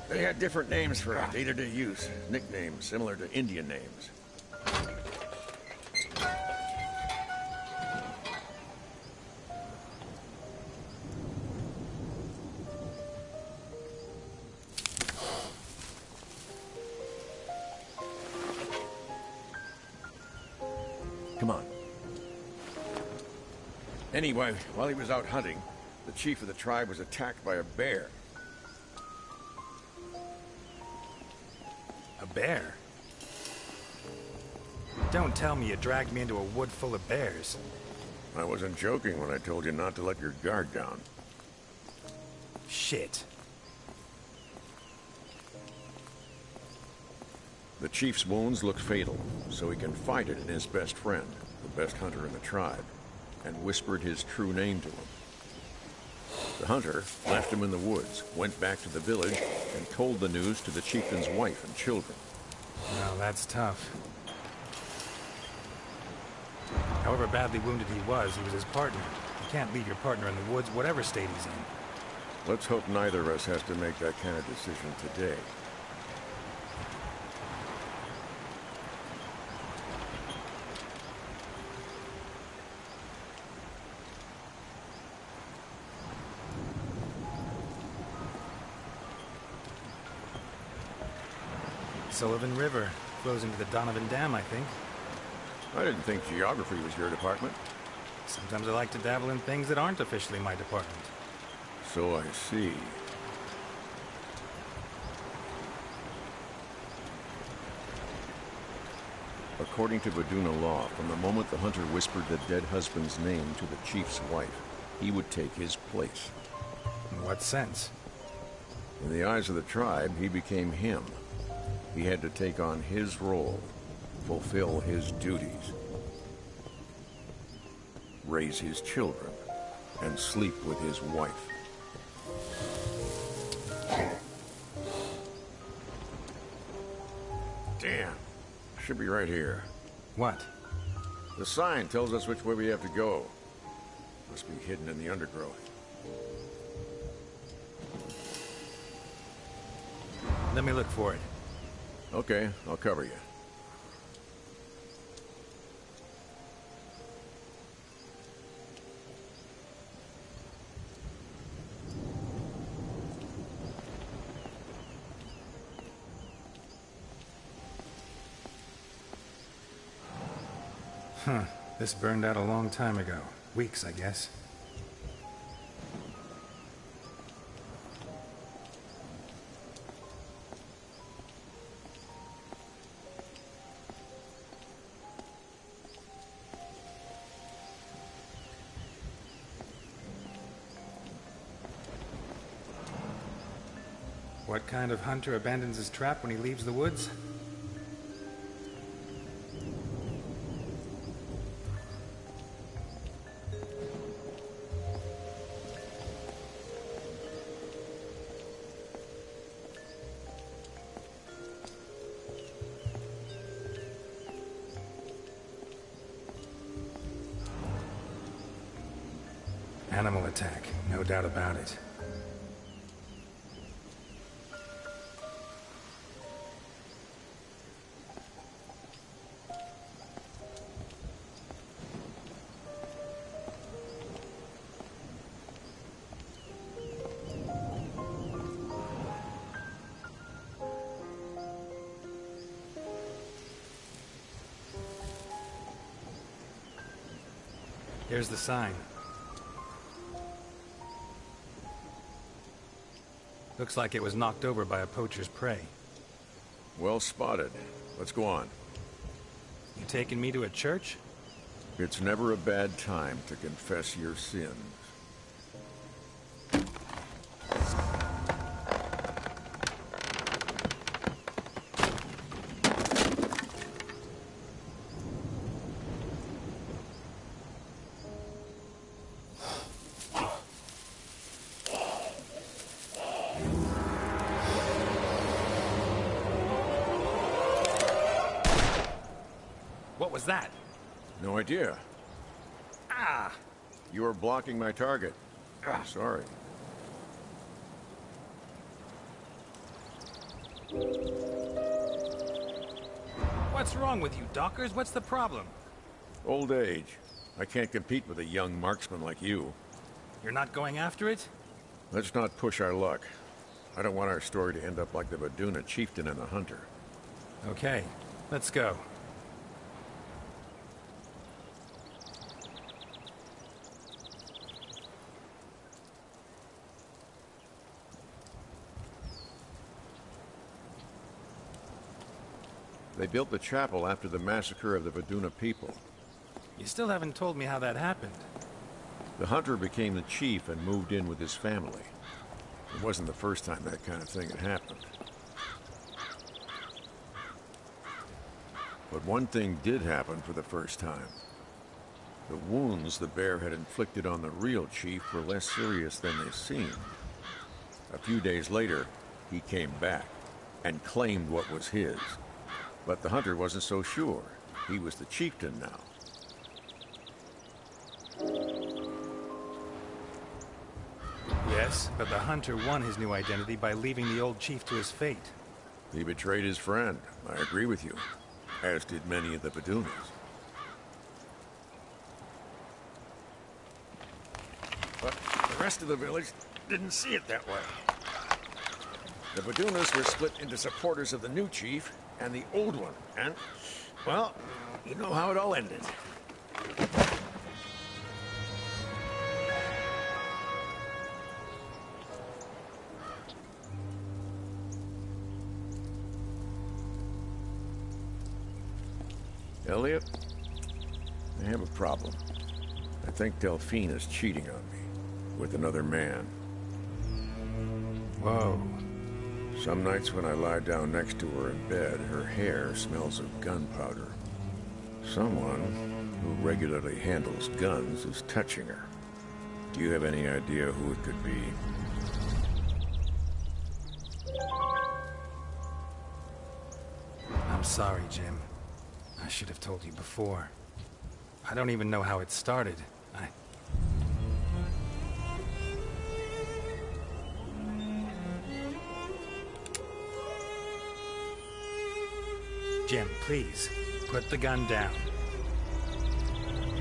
They had different names for day-to-day use. Nicknames similar to Indian names. Come on. Anyway, while he was out hunting, the chief of the tribe was attacked by a bear. A bear? Don't tell me you dragged me into a wood full of bears. I wasn't joking when I told you not to let your guard down. Shit. The chief's wounds looked fatal, so he confided in his best friend, the best hunter in the tribe, and whispered his true name to him. The hunter left him in the woods, went back to the village, and told the news to the chieftain's wife and children. Well, that's tough. However badly wounded he was his partner. You can't leave your partner in the woods, whatever state he's in. Let's hope neither of us has to make that kind of decision today. Sullivan River flows into the Donovan Dam, I think. I didn't think geography was your department. Sometimes I like to dabble in things that aren't officially my department. So I see. According to Vaduna law, from the moment the hunter whispered the dead husband's name to the chief's wife, he would take his place. In what sense? In the eyes of the tribe, he became him. He had to take on his role, fulfill his duties, raise his children, and sleep with his wife. Damn. Should be right here. What? The sign tells us which way we have to go. Must be hidden in the undergrowth. Let me look for it. Okay, I'll cover you. Huh. This burned out a long time ago. Weeks, I guess. What kind of hunter abandons his trap when he leaves the woods? Animal attack, no doubt about it. Here's the sign. Looks like it was knocked over by a poacher's prey. Well spotted. Let's go on. You taking me to a church? It's never a bad time to confess your sins. What was that? No idea. Ah! You were blocking my target. Ah, sorry. What's wrong with you, Dockers? What's the problem? Old age. I can't compete with a young marksman like you. You're not going after it? Let's not push our luck. I don't want our story to end up like the Vaduna chieftain and the hunter. Okay, let's go. They built the chapel after the massacre of the Vaduna people. You still haven't told me how that happened. The hunter became the chief and moved in with his family. It wasn't the first time that kind of thing had happened. But one thing did happen for the first time. The wounds the bear had inflicted on the real chief were less serious than they seemed. A few days later, he came back and claimed what was his. But the hunter wasn't so sure. He was the chieftain now. Yes, but the hunter won his new identity by leaving the old chief to his fate. He betrayed his friend. I agree with you. As did many of the Vadunas. But the rest of the village didn't see it that way. The Vadunas were split into supporters of the new chief and the old one, and, well, you know how it all ended. Elliot, I have a problem. I think Delphine is cheating on me with another man. Whoa. Some nights when I lie down next to her in bed, her hair smells of gunpowder. Someone who regularly handles guns is touching her. Do you have any idea who it could be? I'm sorry, Jim. I should have told you before. I don't even know how it started. Jim, please, put the gun down.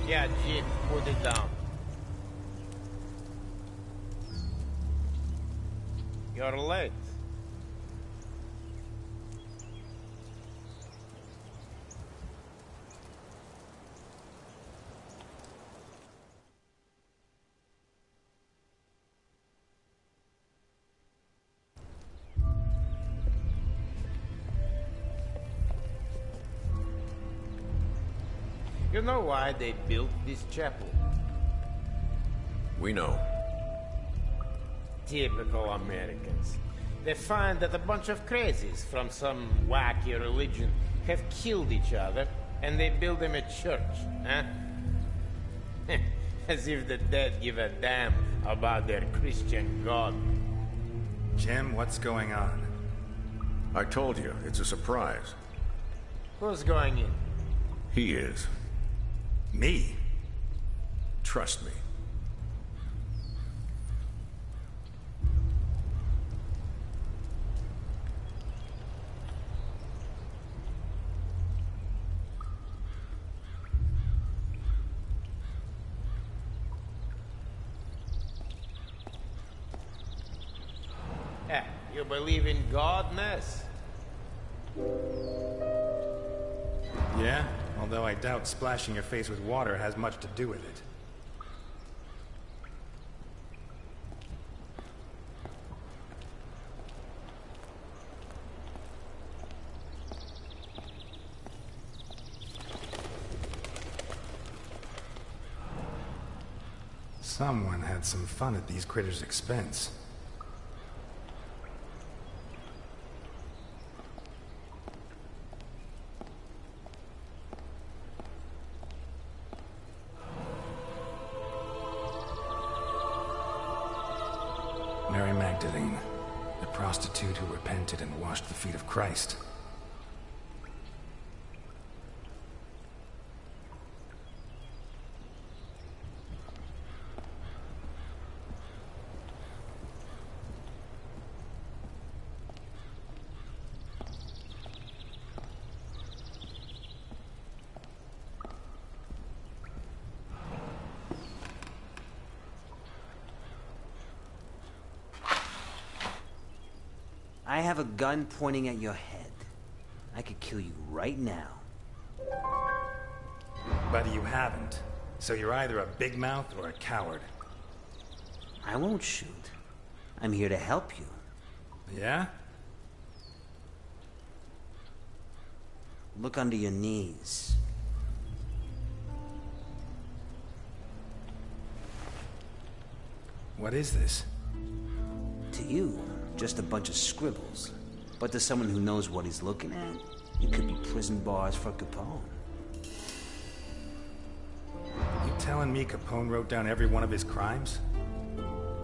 Yeah, Jim, put it down. You're late. You know why they built this chapel? We know. Typical Americans. They find that a bunch of crazies from some wacky religion have killed each other, and they build them a church, huh? As if the dead give a damn about their Christian God. Jim, what's going on? I told you, it's a surprise. Who's going in? He is. Me? Trust me. You believe in God, Ness? Yeah, although I doubt splashing your face with water has much to do with it. Someone had some fun at these critters' expense. Mary Magdalene, the prostitute who repented and washed the feet of Christ. I have a gun pointing at your head. I could kill you right now. But you haven't. So you're either a big mouth or a coward. I won't shoot. I'm here to help you. Yeah? Look under your knees. What is this? To you, just a bunch of scribbles. But to someone who knows what he's looking at, it could be prison bars for Capone. You telling me Capone wrote down every one of his crimes?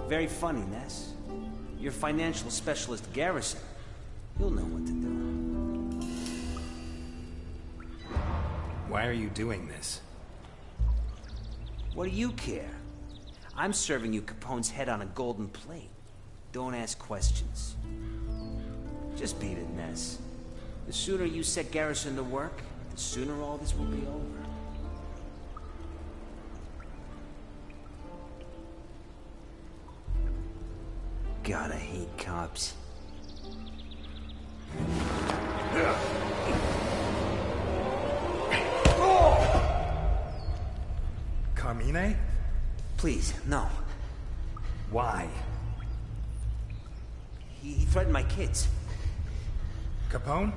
Very funny, Ness. Your financial specialist, Garrison. He'll know what to do. Why are you doing this? What do you care? I'm serving you Capone's head on a golden plate. Don't ask questions. Just beat it, Ness. The sooner you set Garrison to work, the sooner all this will be over. God, I hate cops. Carmine? Please, no. Why? He threatened my kids. Capone?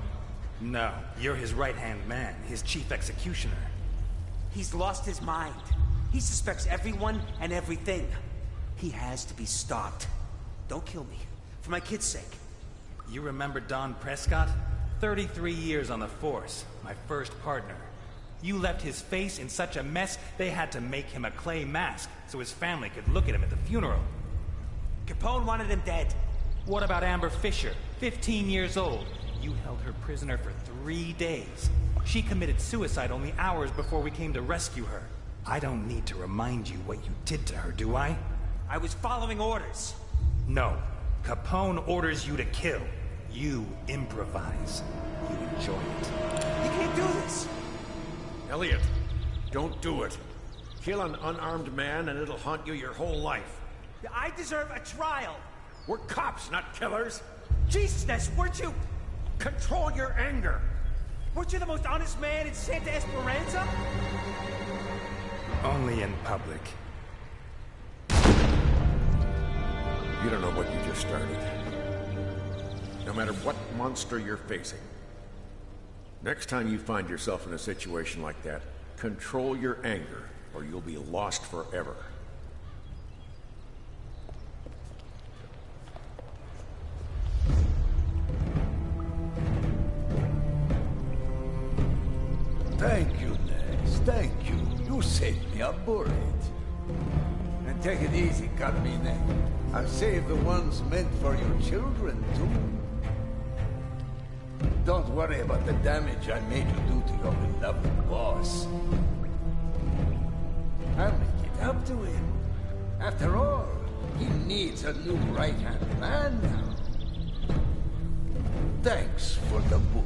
No, you're his right-hand man, his chief executioner. He's lost his mind. He suspects everyone and everything. He has to be stopped. Don't kill me. For my kids' sake. You remember Don Prescott? 33 years on the force, my first partner. You left his face in such a mess, they had to make him a clay mask so his family could look at him at the funeral. Capone wanted him dead. What about Amber Fisher, 15 years old? You held her prisoner for 3 days. She committed suicide only hours before we came to rescue her. I don't need to remind you what you did to her, do I? I was following orders. No. Capone orders you to kill. You improvise. You enjoy it. You can't do this! Elliot, don't do it. Kill an unarmed man and it'll haunt you your whole life. I deserve a trial! We're cops, not killers. Jesus, Ness, weren't you... Control your anger. Weren't you the most honest man in Santa Esperanza? Only in public. You don't know what you just started. No matter what monster you're facing. Next time you find yourself in a situation like that, control your anger, or you'll be lost forever. Thank you, Ness. Thank you. You saved me a bullet. And take it easy, Carmine. I'll save the ones meant for your children, too. Don't worry about the damage I made you do to your beloved boss. I'll make it up to him. After all, he needs a new right-hand man now. Thanks for the book.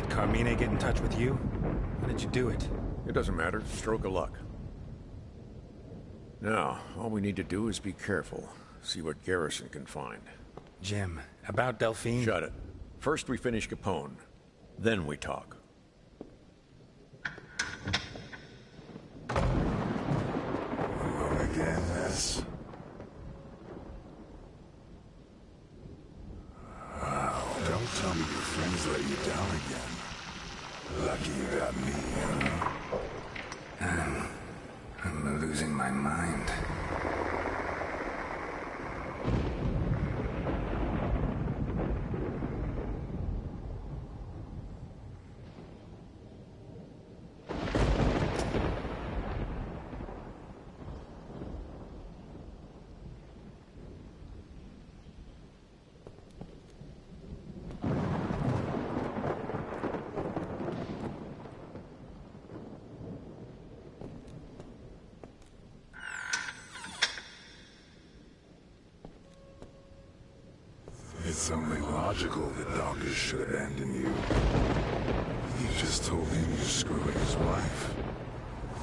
Carmine get in touch with you? How did you do it? It doesn't matter. Stroke of luck. Now, all we need to do is be careful. See what Garrison can find. Jim, about Delphine... Shut it. First we finish Capone. Then we talk. Alone again, Ness. Wow, don't tell me your friends let you down again. Lucky you got me, huh? I'm losing my mind. It's only logical that Dawkins should abandon you. You just told him you're screwing his wife.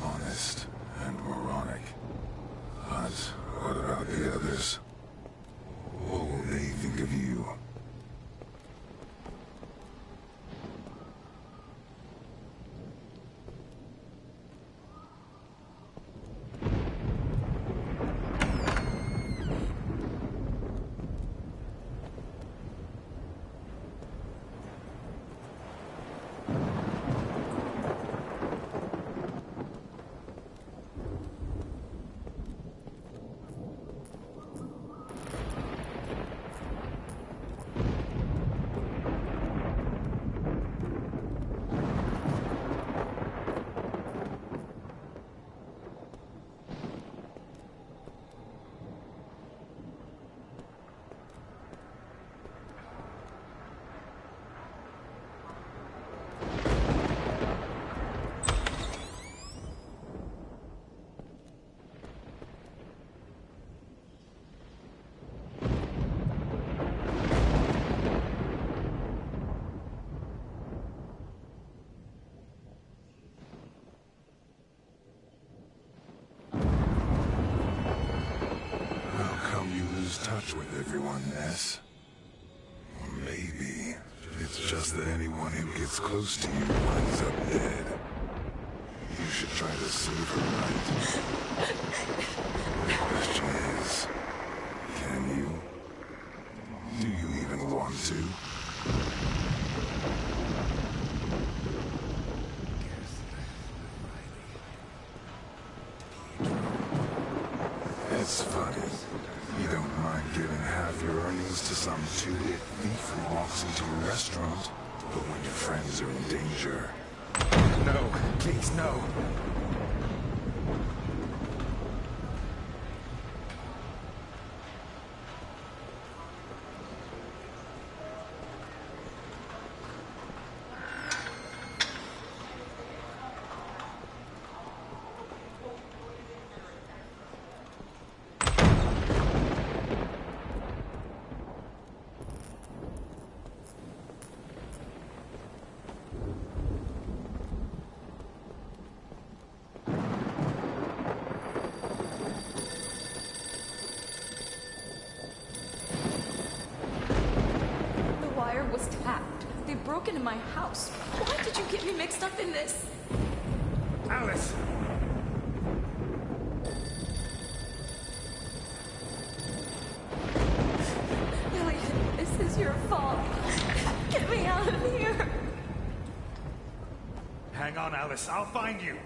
Honest and moronic. But what about the others? What will they think of you? Touch with everyone, Ness. Or maybe it's just that anyone who gets close to you winds up dead. You should try to save her, right? The question is, can you? Do you even want to? It's funny. You don't mind giving half your earnings to some two-hit thief who walks into a restaurant, but when your friends are in danger... No, please, no. Was tapped. They broke into my house. Why did you get me mixed up in this? Alice! Elliot, this is your fault. Get me out of here. Hang on, Alice. I'll find you.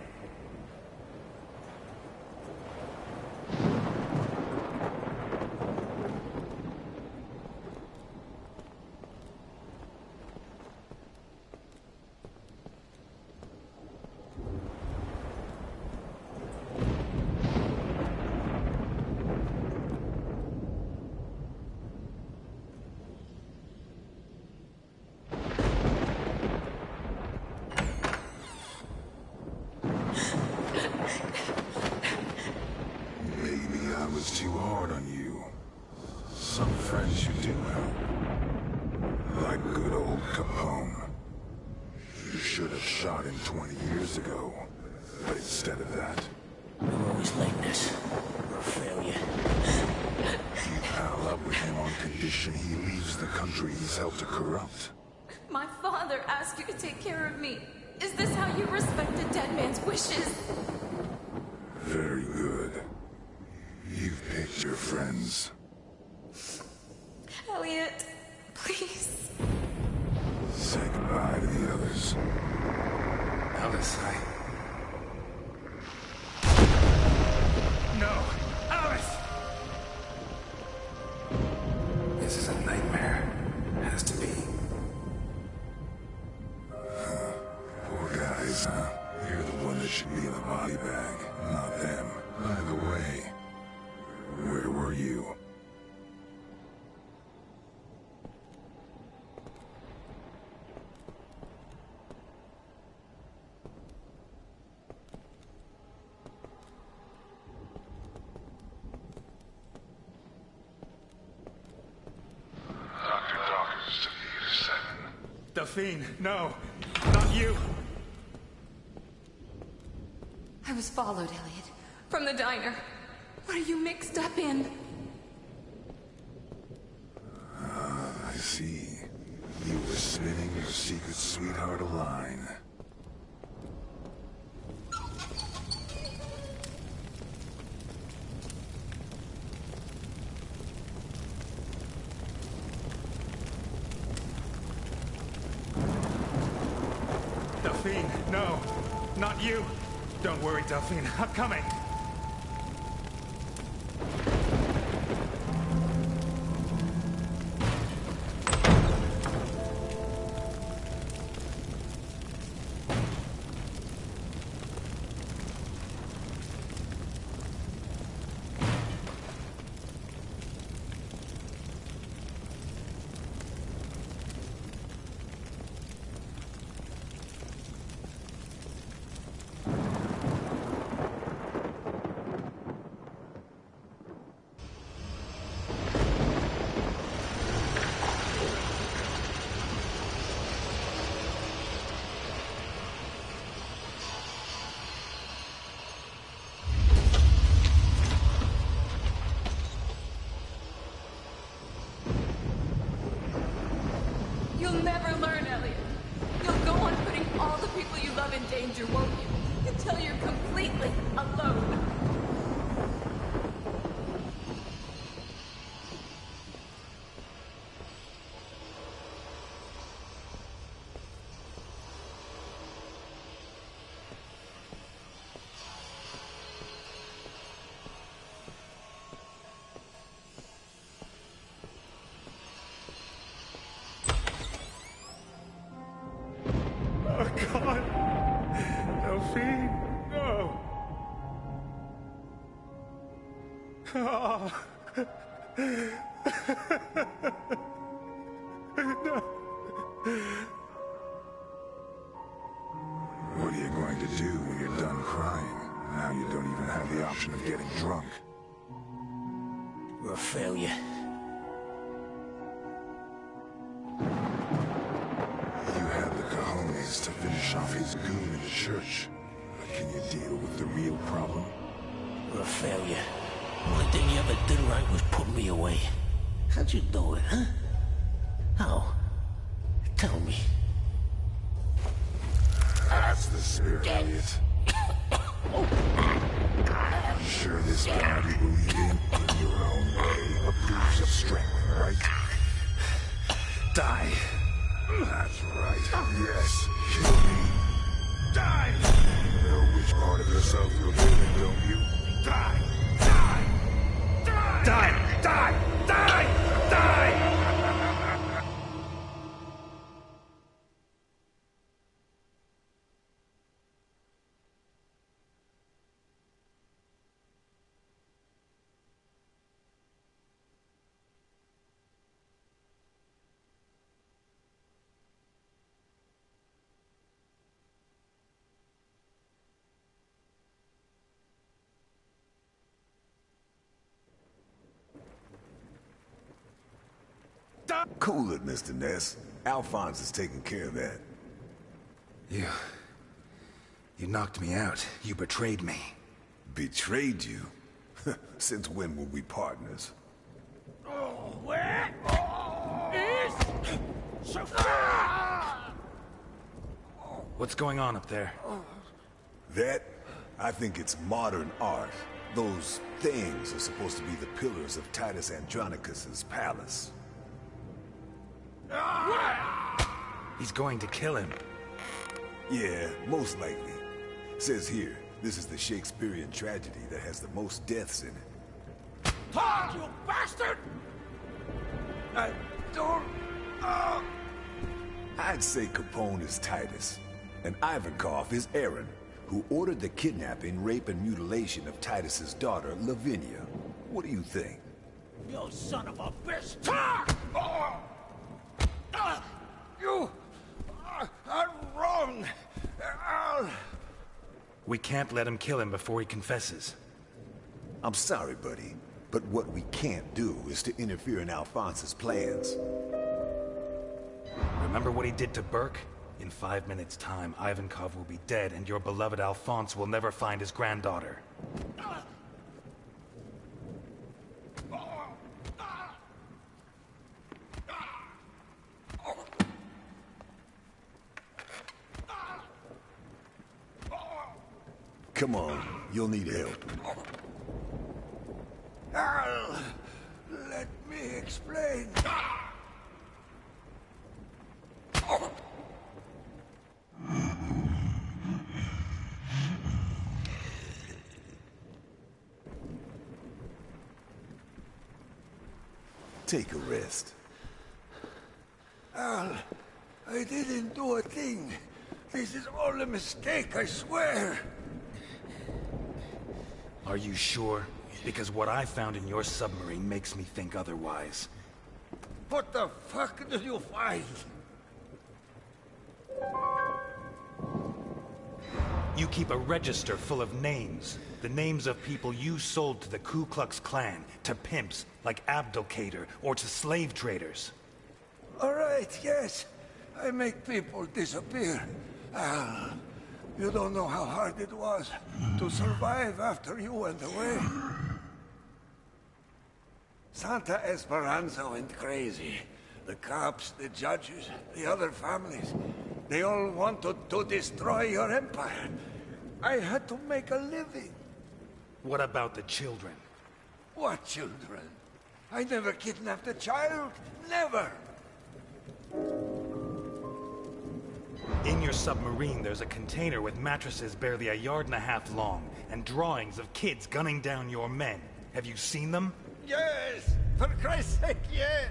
Too hard on you. Some friends you do have. Like good old Capone. You should have shot him 20 years ago. But instead of that... You're always like this. You're a failure. You pal up with him on condition he leaves the country he's helped to corrupt. My father asked you to take care of me. Is this how you respect a dead man's wishes? Very good. You've picked your friends. Elliot, please. Say goodbye to the others. Alice, No! Alice! This is a nightmare. Has to be. Poor guys, huh? You're the one that should be in the body bag, not them. By the way, where were you? Dr. Delphine, no! Not you! I was followed, Elliot. From the diner. What are you mixed up in? I see. You were spinning your secret sweetheart a line. Delphine, no! Not you! Don't worry, Delphine, I'm coming! You'll never learn, Elliot. You'll go on putting all the people you love in danger, won't you? Until you're completely alone. Oh, God! Delphine, no! Oh. No. What are you going to do when you're done crying? Now you don't even have the option of getting drunk. We're a failure. You had the cojones to finish off his goon in the church. But can you deal with the real problem? We're a failure. Only thing you ever did right was put me away. How'd you do it, huh? How? Tell me. That's the spirit, Elliot. I'm sure this God you believe in your own way, approves of strength, right? Die! That's right. Yes, kill me. Die! You know which part of yourself you're killing, don't you? Die! Die! Die! Die! Die! Die! Die! Cool it, Mr. Ness. Alphonse is taking care of that. You knocked me out. You betrayed me. Betrayed you? Since when were we partners? Oh, where is What's going on up there? That? I think it's modern art. Those things are supposed to be the pillars of Titus Andronicus's palace. He's going to kill him. Yeah, most likely. Says here, this is the Shakespearean tragedy that has the most deaths in it. Todd, you bastard! I don't... I'd say Capone is Titus, and Ivankov is Aaron, who ordered the kidnapping, rape, and mutilation of Titus's daughter, Lavinia. What do you think? You son of a bitch! Todd! You are wrong. We can't let him kill him before he confesses. I'm sorry, buddy, but what we can't do is to interfere in Alphonse's plans. Remember what he did to Burke? In 5 minutes' time, Ivankov will be dead, and your beloved Alphonse will never find his granddaughter. Come on, you'll need help. Al, let me explain. Take a rest. Al, I didn't do a thing. This is all a mistake, I swear. Are you sure? Because what I found in your submarine makes me think otherwise. What the fuck did you find? You keep a register full of names. The names of people you sold to the Ku Klux Klan, to pimps like Abdulkader, or to slave traders. All right, yes. I make people disappear. Al, you don't know how hard it was to survive after you went away. Santa Esperanza went crazy. The cops, the judges, the other families, they all wanted to destroy your empire. I had to make a living. What about the children? What children? I never kidnapped a child. Never! In your submarine, there's a container with mattresses barely 1.5 yards long, and drawings of kids gunning down your men. Have you seen them? Yes! For Christ's sake, yes!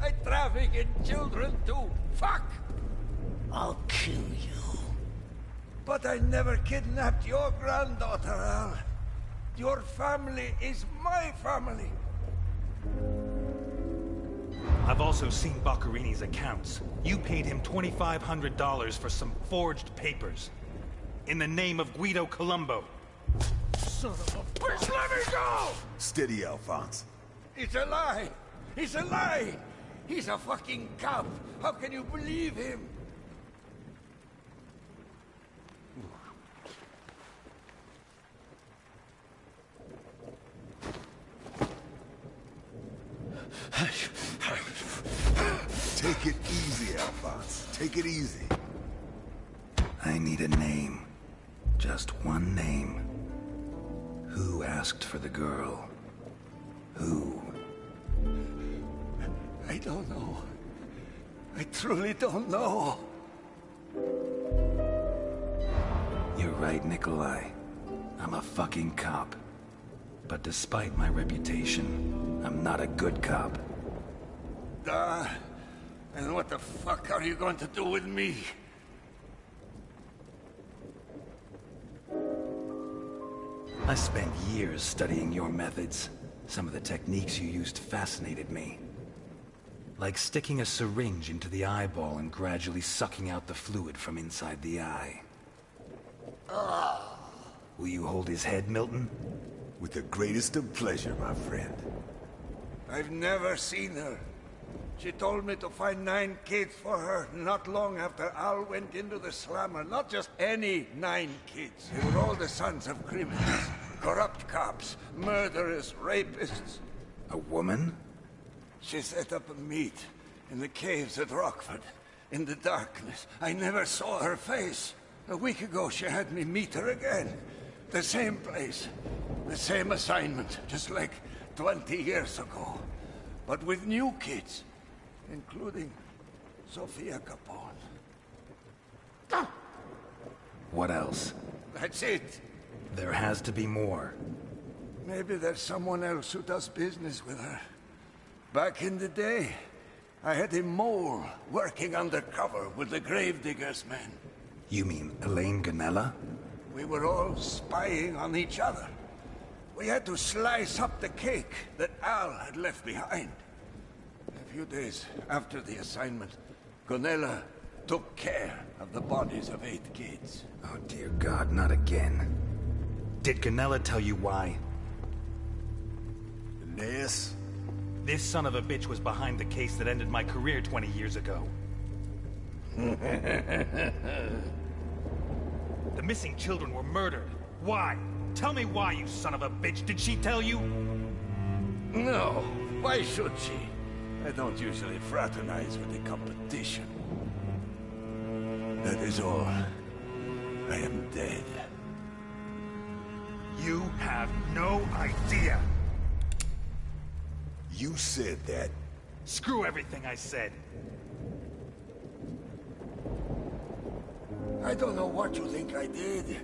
I traffic in children too. Fuck! I'll kill you. But I never kidnapped your granddaughter, Al. Your family is my family. I've also seen Boccarini's accounts. You paid him $2,500 for some forged papers. In the name of Guido Colombo. Son of a bitch, let me go! Steady, Alphonse. It's a lie! It's a lie! He's a fucking cop! How can you believe him? Take it easy, Alphonse. Take it easy. I need a name. Just one name. Who asked for the girl? Who? I don't know. I truly don't know. You're right, Nikolai. I'm a fucking cop. But despite my reputation, I'm not a good cop. And what the fuck are you going to do with me? I spent years studying your methods. Some of the techniques you used fascinated me. Like sticking a syringe into the eyeball and gradually sucking out the fluid from inside the eye. Will you hold his head, Milton? With the greatest of pleasure, my friend. I've never seen her. She told me to find 9 kids for her not long after Al went into the slammer. Not just any 9 kids. They were all the sons of criminals. Corrupt cops, murderers, rapists. A woman? She set up a meet in the caves at Rockford. In the darkness. I never saw her face. A week ago she had me meet her again. The same place. The same assignment. Just like 20 years ago. But with new kids. Including Sofia Capone. What else? That's it. There has to be more. Maybe there's someone else who does business with her. Back in the day, I had a mole working undercover with the Gravediggers men. You mean Elaine Ganella? We were all spying on each other. We had to slice up the cake that Al had left behind. A few days after the assignment, Gonella took care of the bodies of 8 kids. Oh dear God, not again. Did Ganella tell you why? Ness? This son of a bitch was behind the case that ended my career 20 years ago. The missing children were murdered. Why? Tell me why, you son of a bitch. Did she tell you? No. Why should she? I don't usually fraternize with the competition. That is all. I am dead. You have no idea. You said that. Screw everything I said. I don't know what you think I did,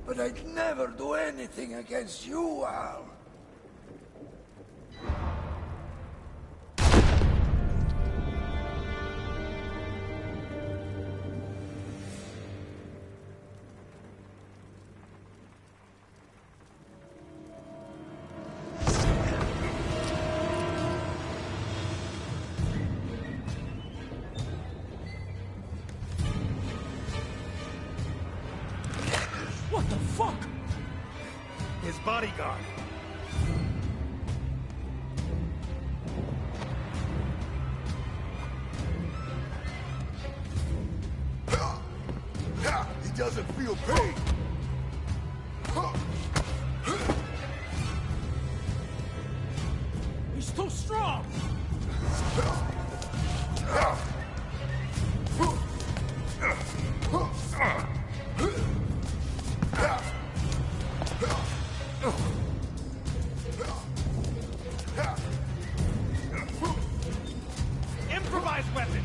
but I'd never do anything against you, Al. What the fuck? His bodyguard. He doesn't feel pain. He's too strong! Improvised weapon.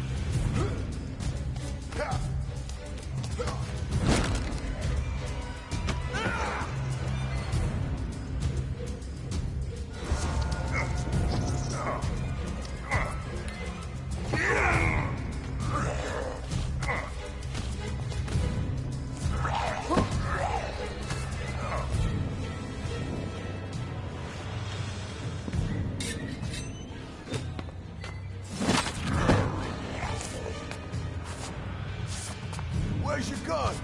Where's your gun?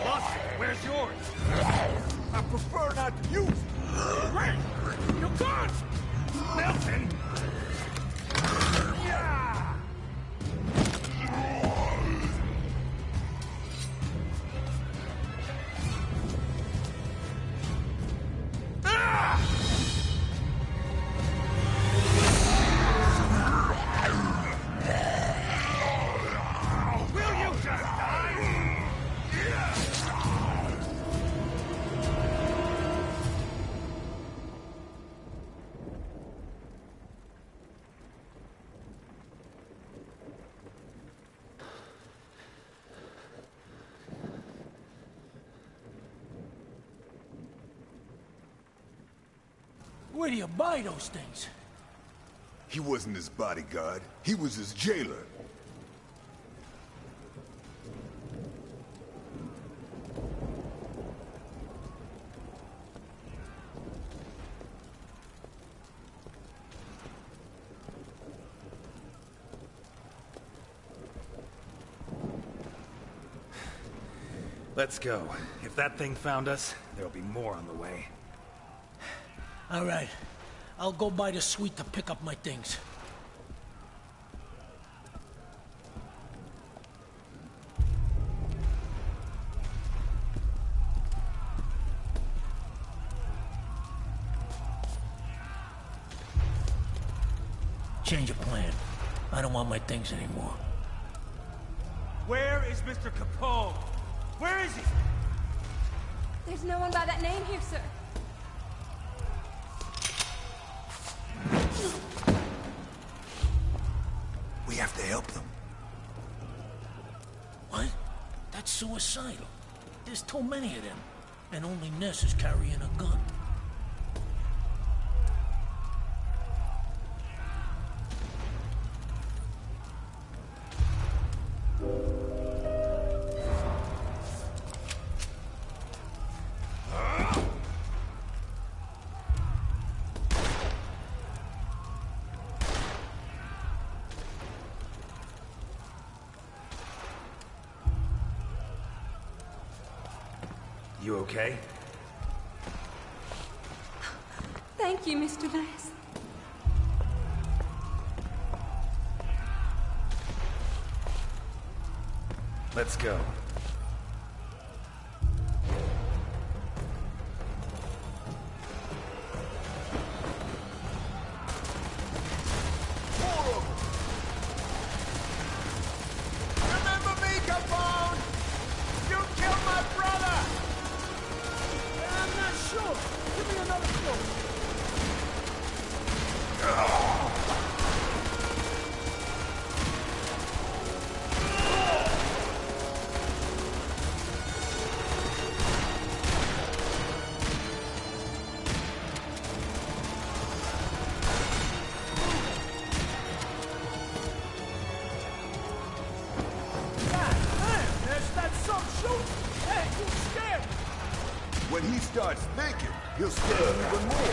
Lost it. Where's yours? I prefer not to use it. Ray! Your gun! Nelson! Yeah! Will you just die? Where do you buy those things? He wasn't his bodyguard. He was his jailer. Let's go. If that thing found us, there'll be more on the way. All right. I'll go by the suite to pick up my things. Change of plan. I don't want my things anymore. Where is Mr. Capone? Where is he? There's no one by that name here, sir. We have to help them. What? That's suicidal. There's too many of them. And only Ness is carrying a gun. You okay? Thank you, Mr. Ness. Let's go. Remember me, Capone? You killed my brother! I'm not sure. Give me another clue. When he starts thinking, he'll scare you even more.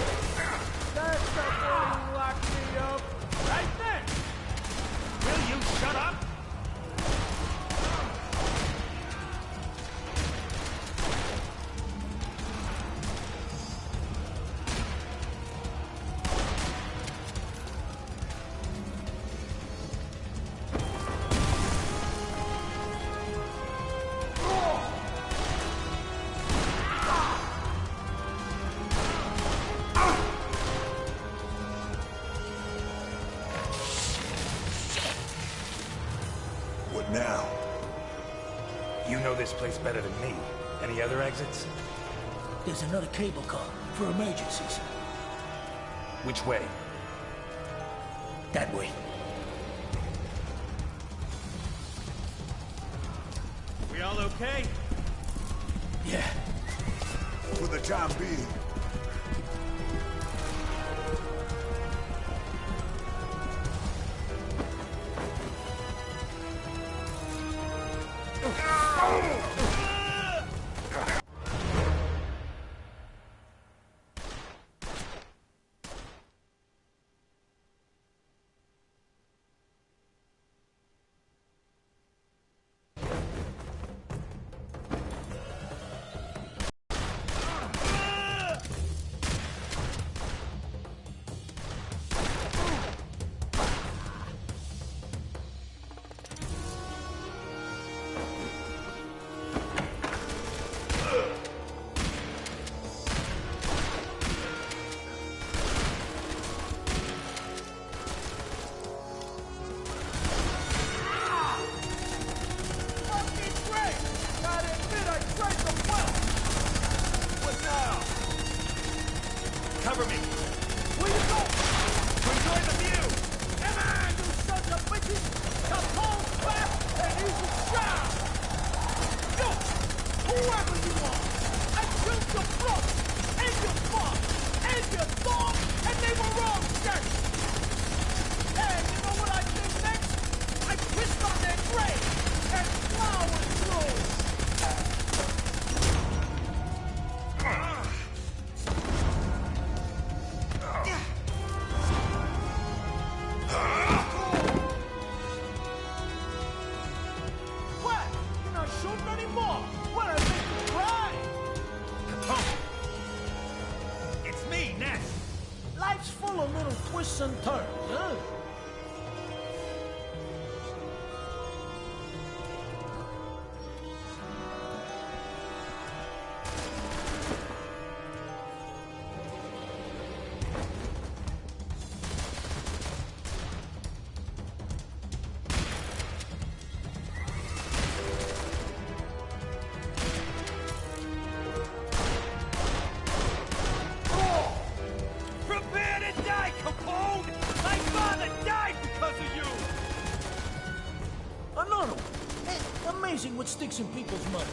That's the way you lock me up. Right then. Will you shut up? What now? You know this place better than me. Any other exits? There's another cable car for emergencies. Which way? That way. We all okay? Yeah. For the time being. Cover me! Where you go? To enjoy the view! Come on, you sons of bitches! Capone's back, and he's a shot! You! Whoever you are! I killed your brother, and your father, and your dog, and they were wrong, shit! And you know what I did next? I pissed on their grave, and flowers grew! Life's full of little twists and turns, huh? Another one. Amazing what sticks in people's mind.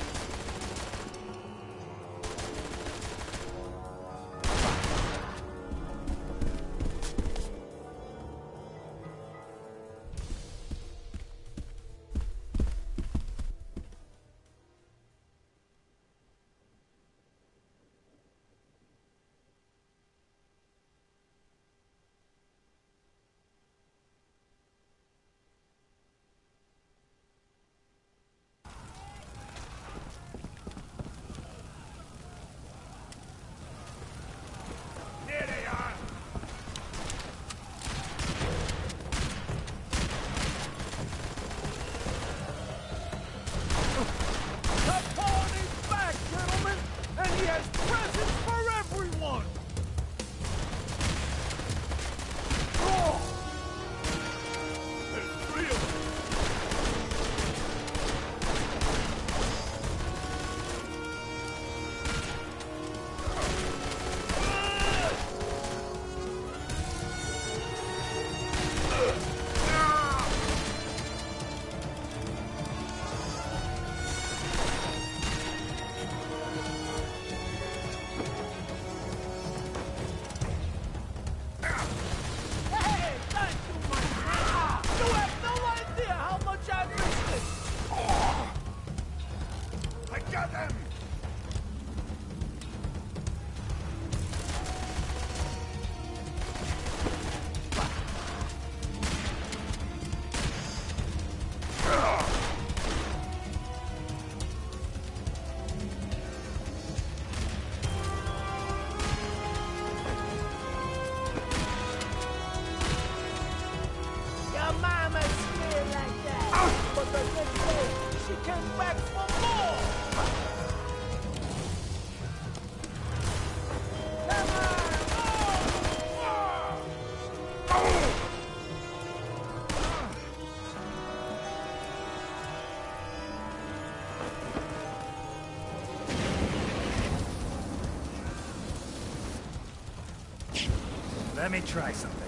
Let me try something.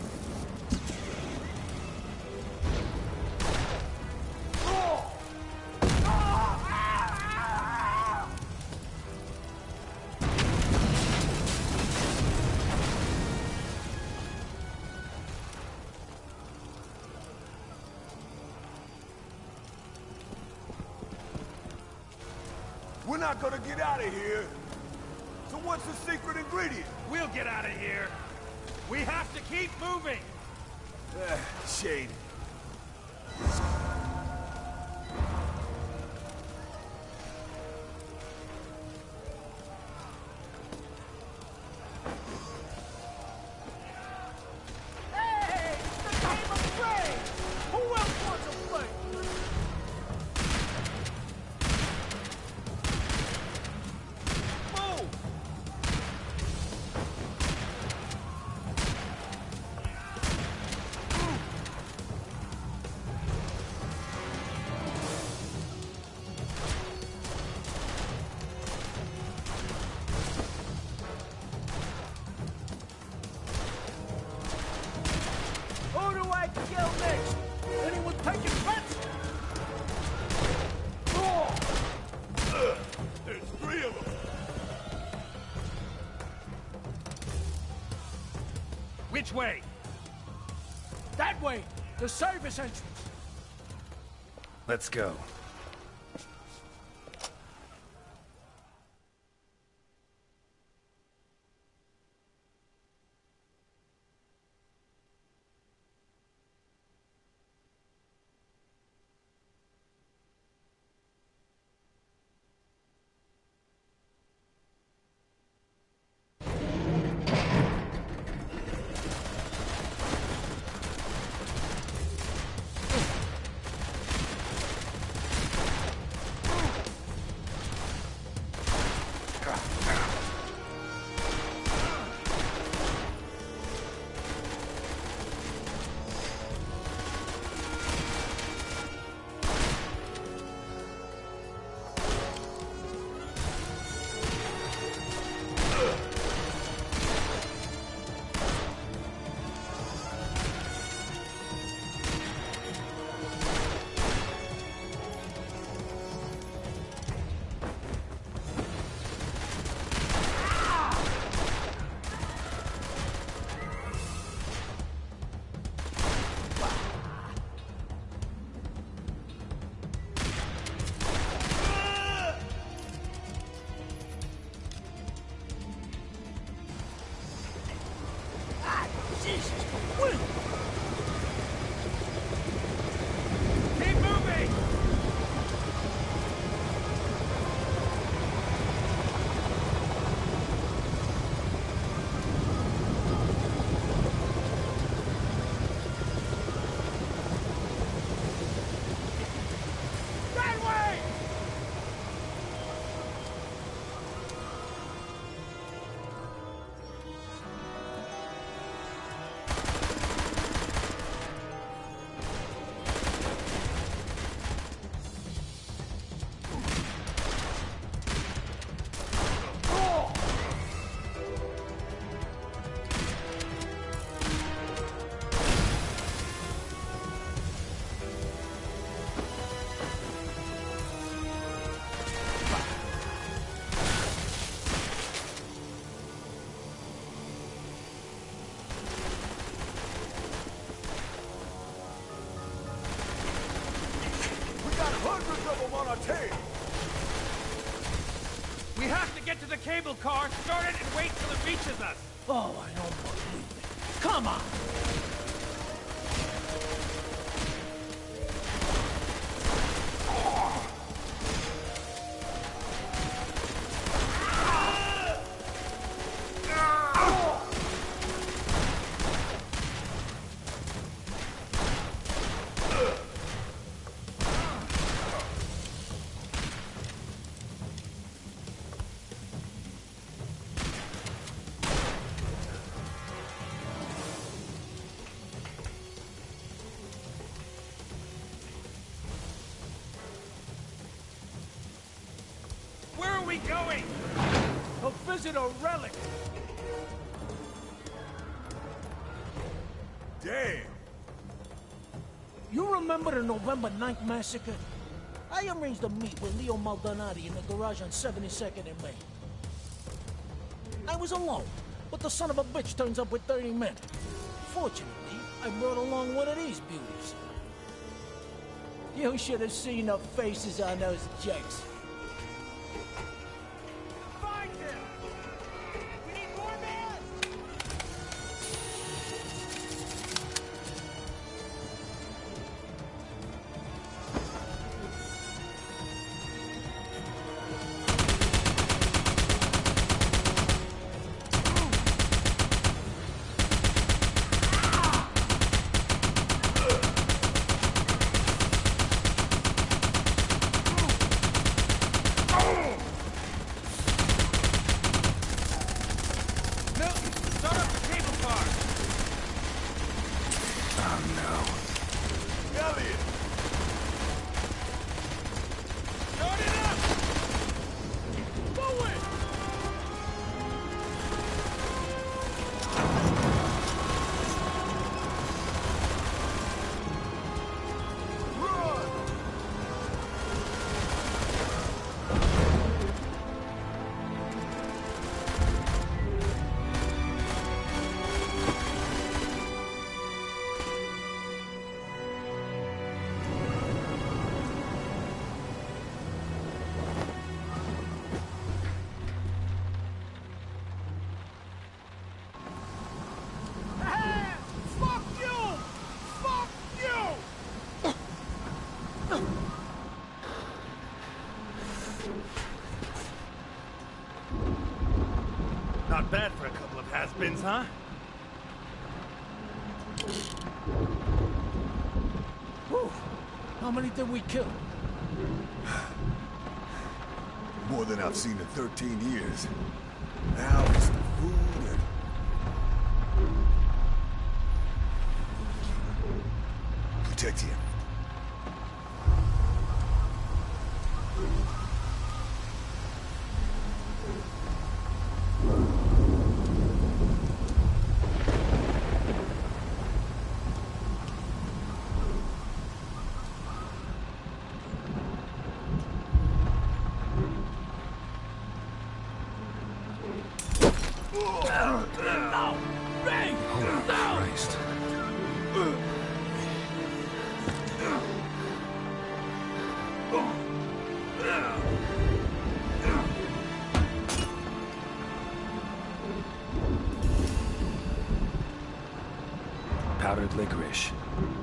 We're not gonna get out of here. So what's the secret ingredient? We'll get out of here. We have to keep moving. Shade. Hey! It's the game of trade! Who else wants to play? Move! Who do I kill next? Anyone taking bets? There's 3 of them. Which way? That way! The service entrance! Let's go. Keep moving! That way! We got hundreds of them on our tail! We have to get to the cable car, start it, and wait till it reaches us. Oh, I don't believe it. Come on! Where are we going? To visit a relic! Damn! You remember the November 9th massacre? I arranged a meet with Leo Maldonati in the garage on 72nd and Main. I was alone, but the son of a bitch turns up with 30 men. Fortunately, I brought along one of these beauties. You should have seen the faces on those jerks. Find him! We need more men! Not bad for a couple of has-beens, huh? Whew. How many did we kill? More than I've seen in 13 years. Now it's the food and... Protect him. Powdered licorice,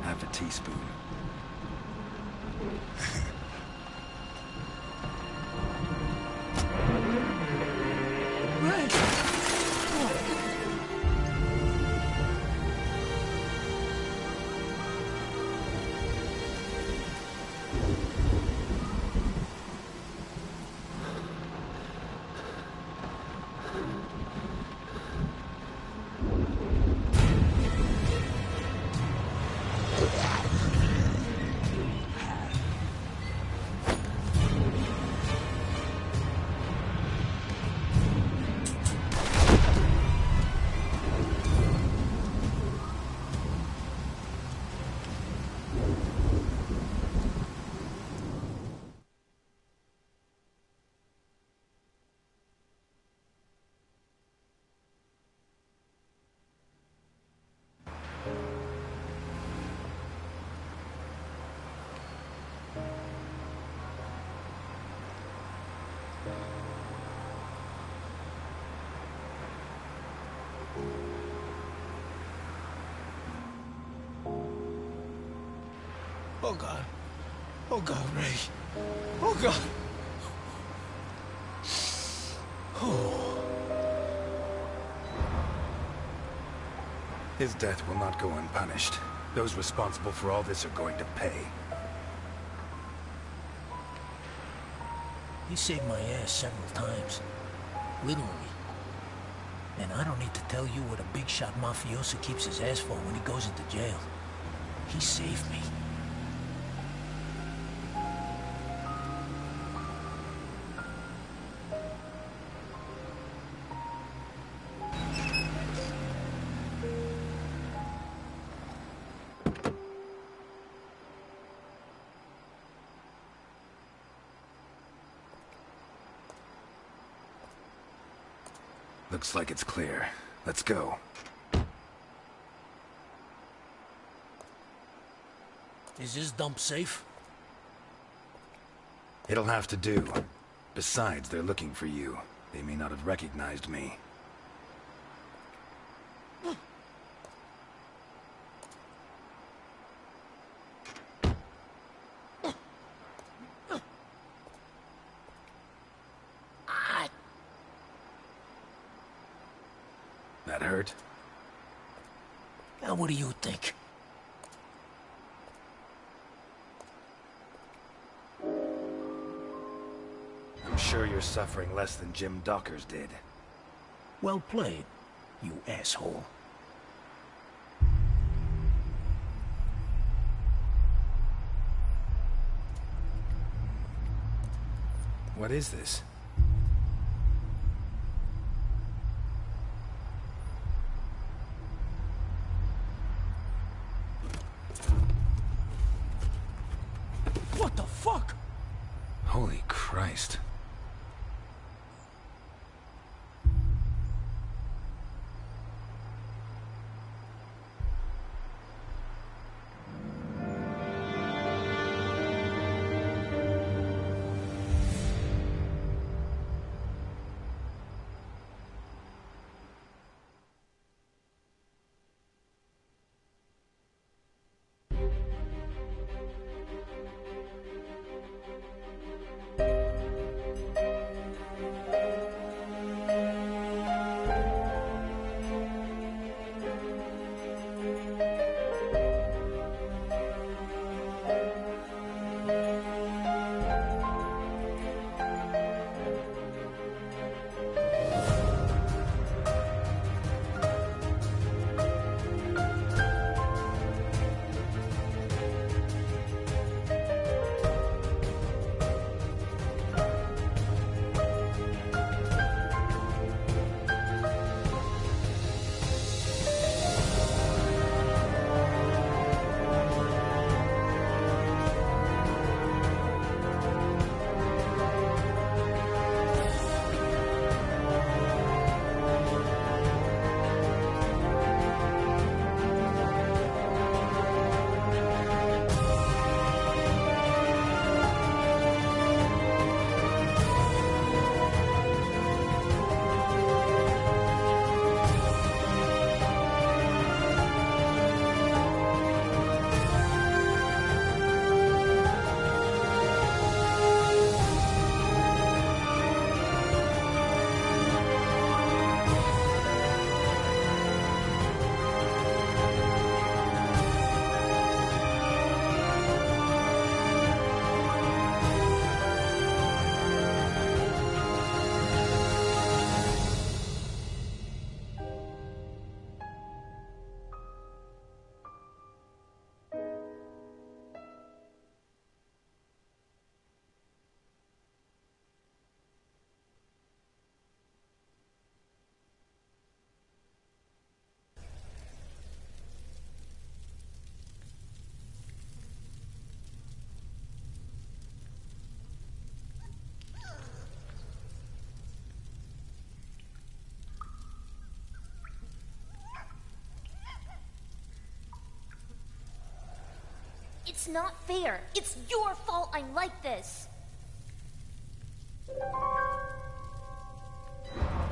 half a teaspoon. Oh God. Oh God, Ray. Oh God. Oh. His death will not go unpunished. Those responsible for all this are going to pay. He saved my ass several times. Literally. And I don't need to tell you what a big shot mafioso keeps his ass for when he goes into jail. He saved me. Looks like it's clear. Let's go. Is this dump safe? It'll have to do. Besides, they're looking for you. They may not have recognized me. That hurt? What do you think? I'm sure you're suffering less than Jim Dockers did. Well played, you asshole. What is this? What the fuck? Holy Christ. It's not fair. It's your fault I'm like this.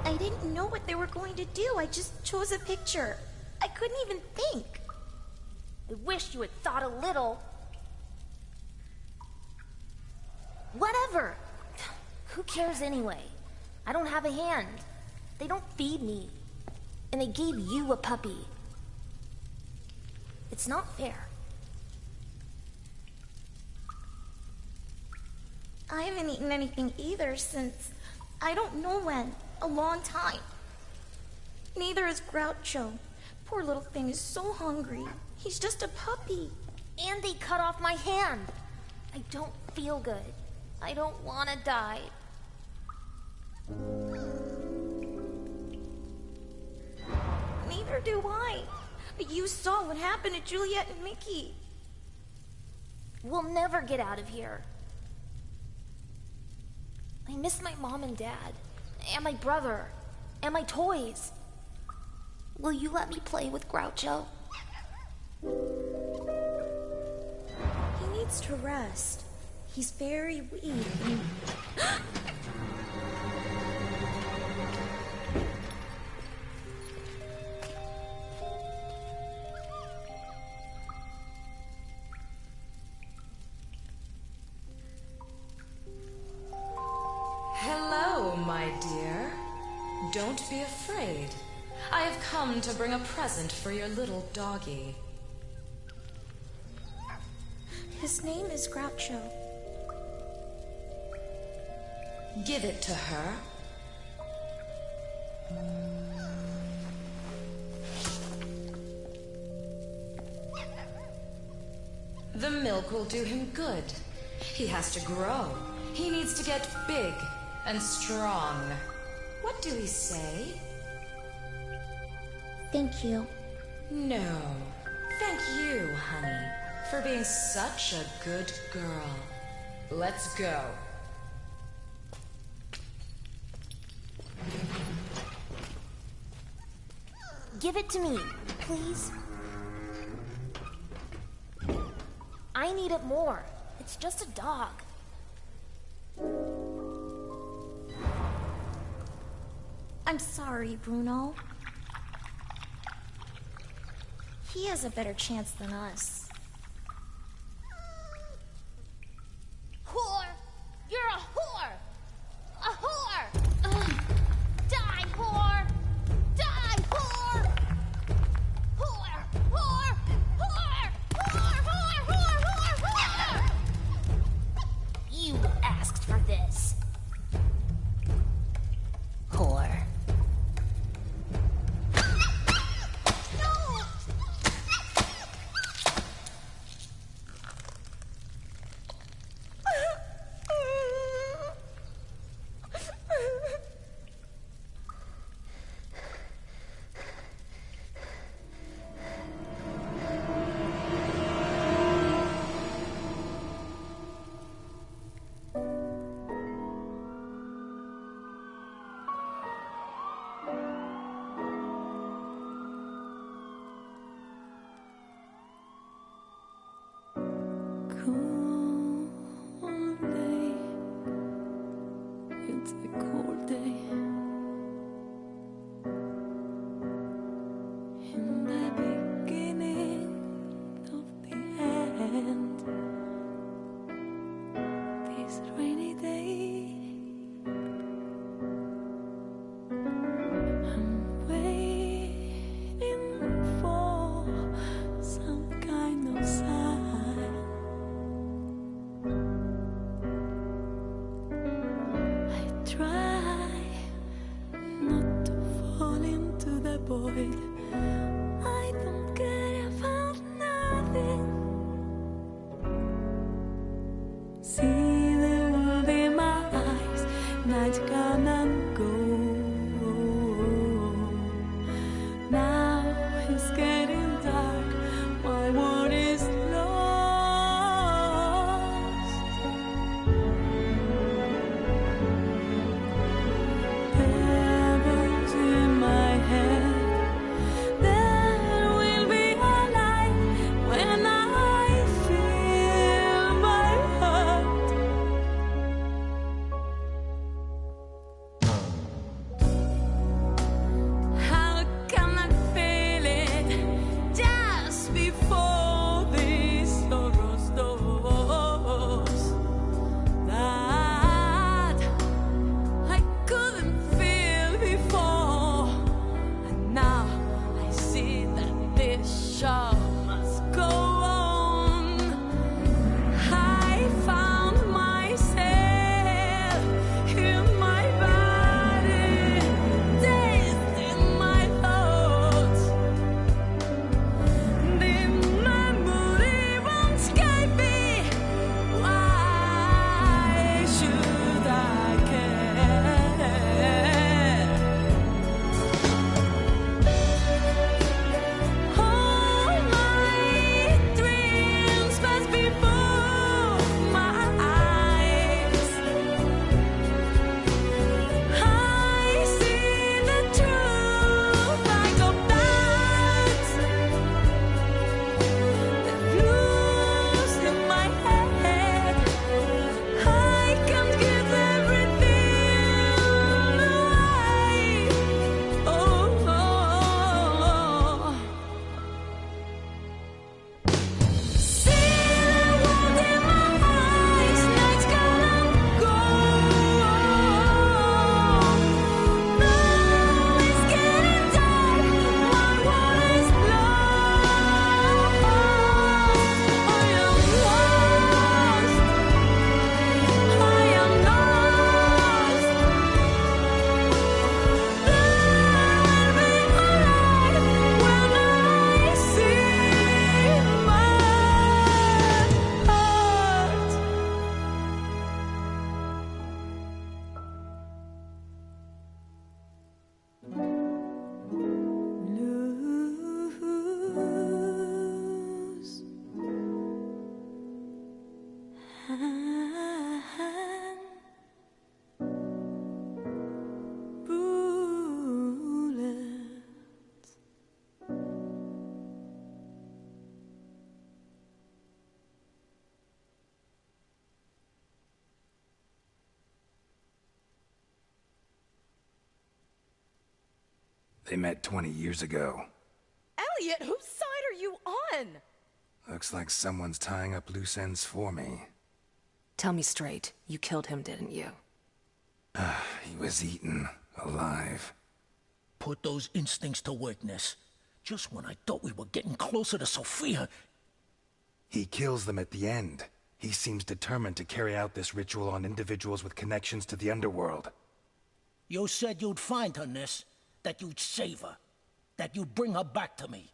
I didn't know what they were going to do. I just chose a picture. I couldn't even think. I wish you had thought a little. Whatever. Who cares anyway? I don't have a hand. They don't feed me. And they gave you a puppy. It's not fair. I haven't eaten anything either since I don't know when. A long time. Neither is Groucho. Poor little thing is so hungry. He's just a puppy. And they cut off my hand. I don't feel good. I don't want to die. Neither do I. But you saw what happened to Juliet and Mickey. We'll never get out of here. I miss my mom and dad. And my brother. and my toys. Will you let me play with Groucho? He needs to rest. He's very weak. Hello, my dear. Don't be afraid. I have come to bring a present for your little doggy. His name is Groucho. Give it to her. The milk will do him good. He has to grow. He needs to get big and strong. What do we say? Thank you. No. Thank you, honey, for being such a good girl. Let's go. Give it to me, please. I need it more. It's just a dog. I'm sorry, Bruno. He has a better chance than us. Whore! You're a whore! A whore! Die, whore! Die, whore! Whore! Whore! Whore! Whore! Whore! Whore! Whore! Whore! You asked for this. Whore. There They met 20 years ago. Elliot, whose side are you on? Looks like someone's tying up loose ends for me. Tell me straight. You killed him, didn't you? He was eaten, alive. Put those instincts to work, Ness. Just when I thought we were getting closer to Sophia... He kills them at the end. He seems determined to carry out this ritual on individuals with connections to the underworld. You said you'd find her, Ness. That you'd save her. That you'd bring her back to me.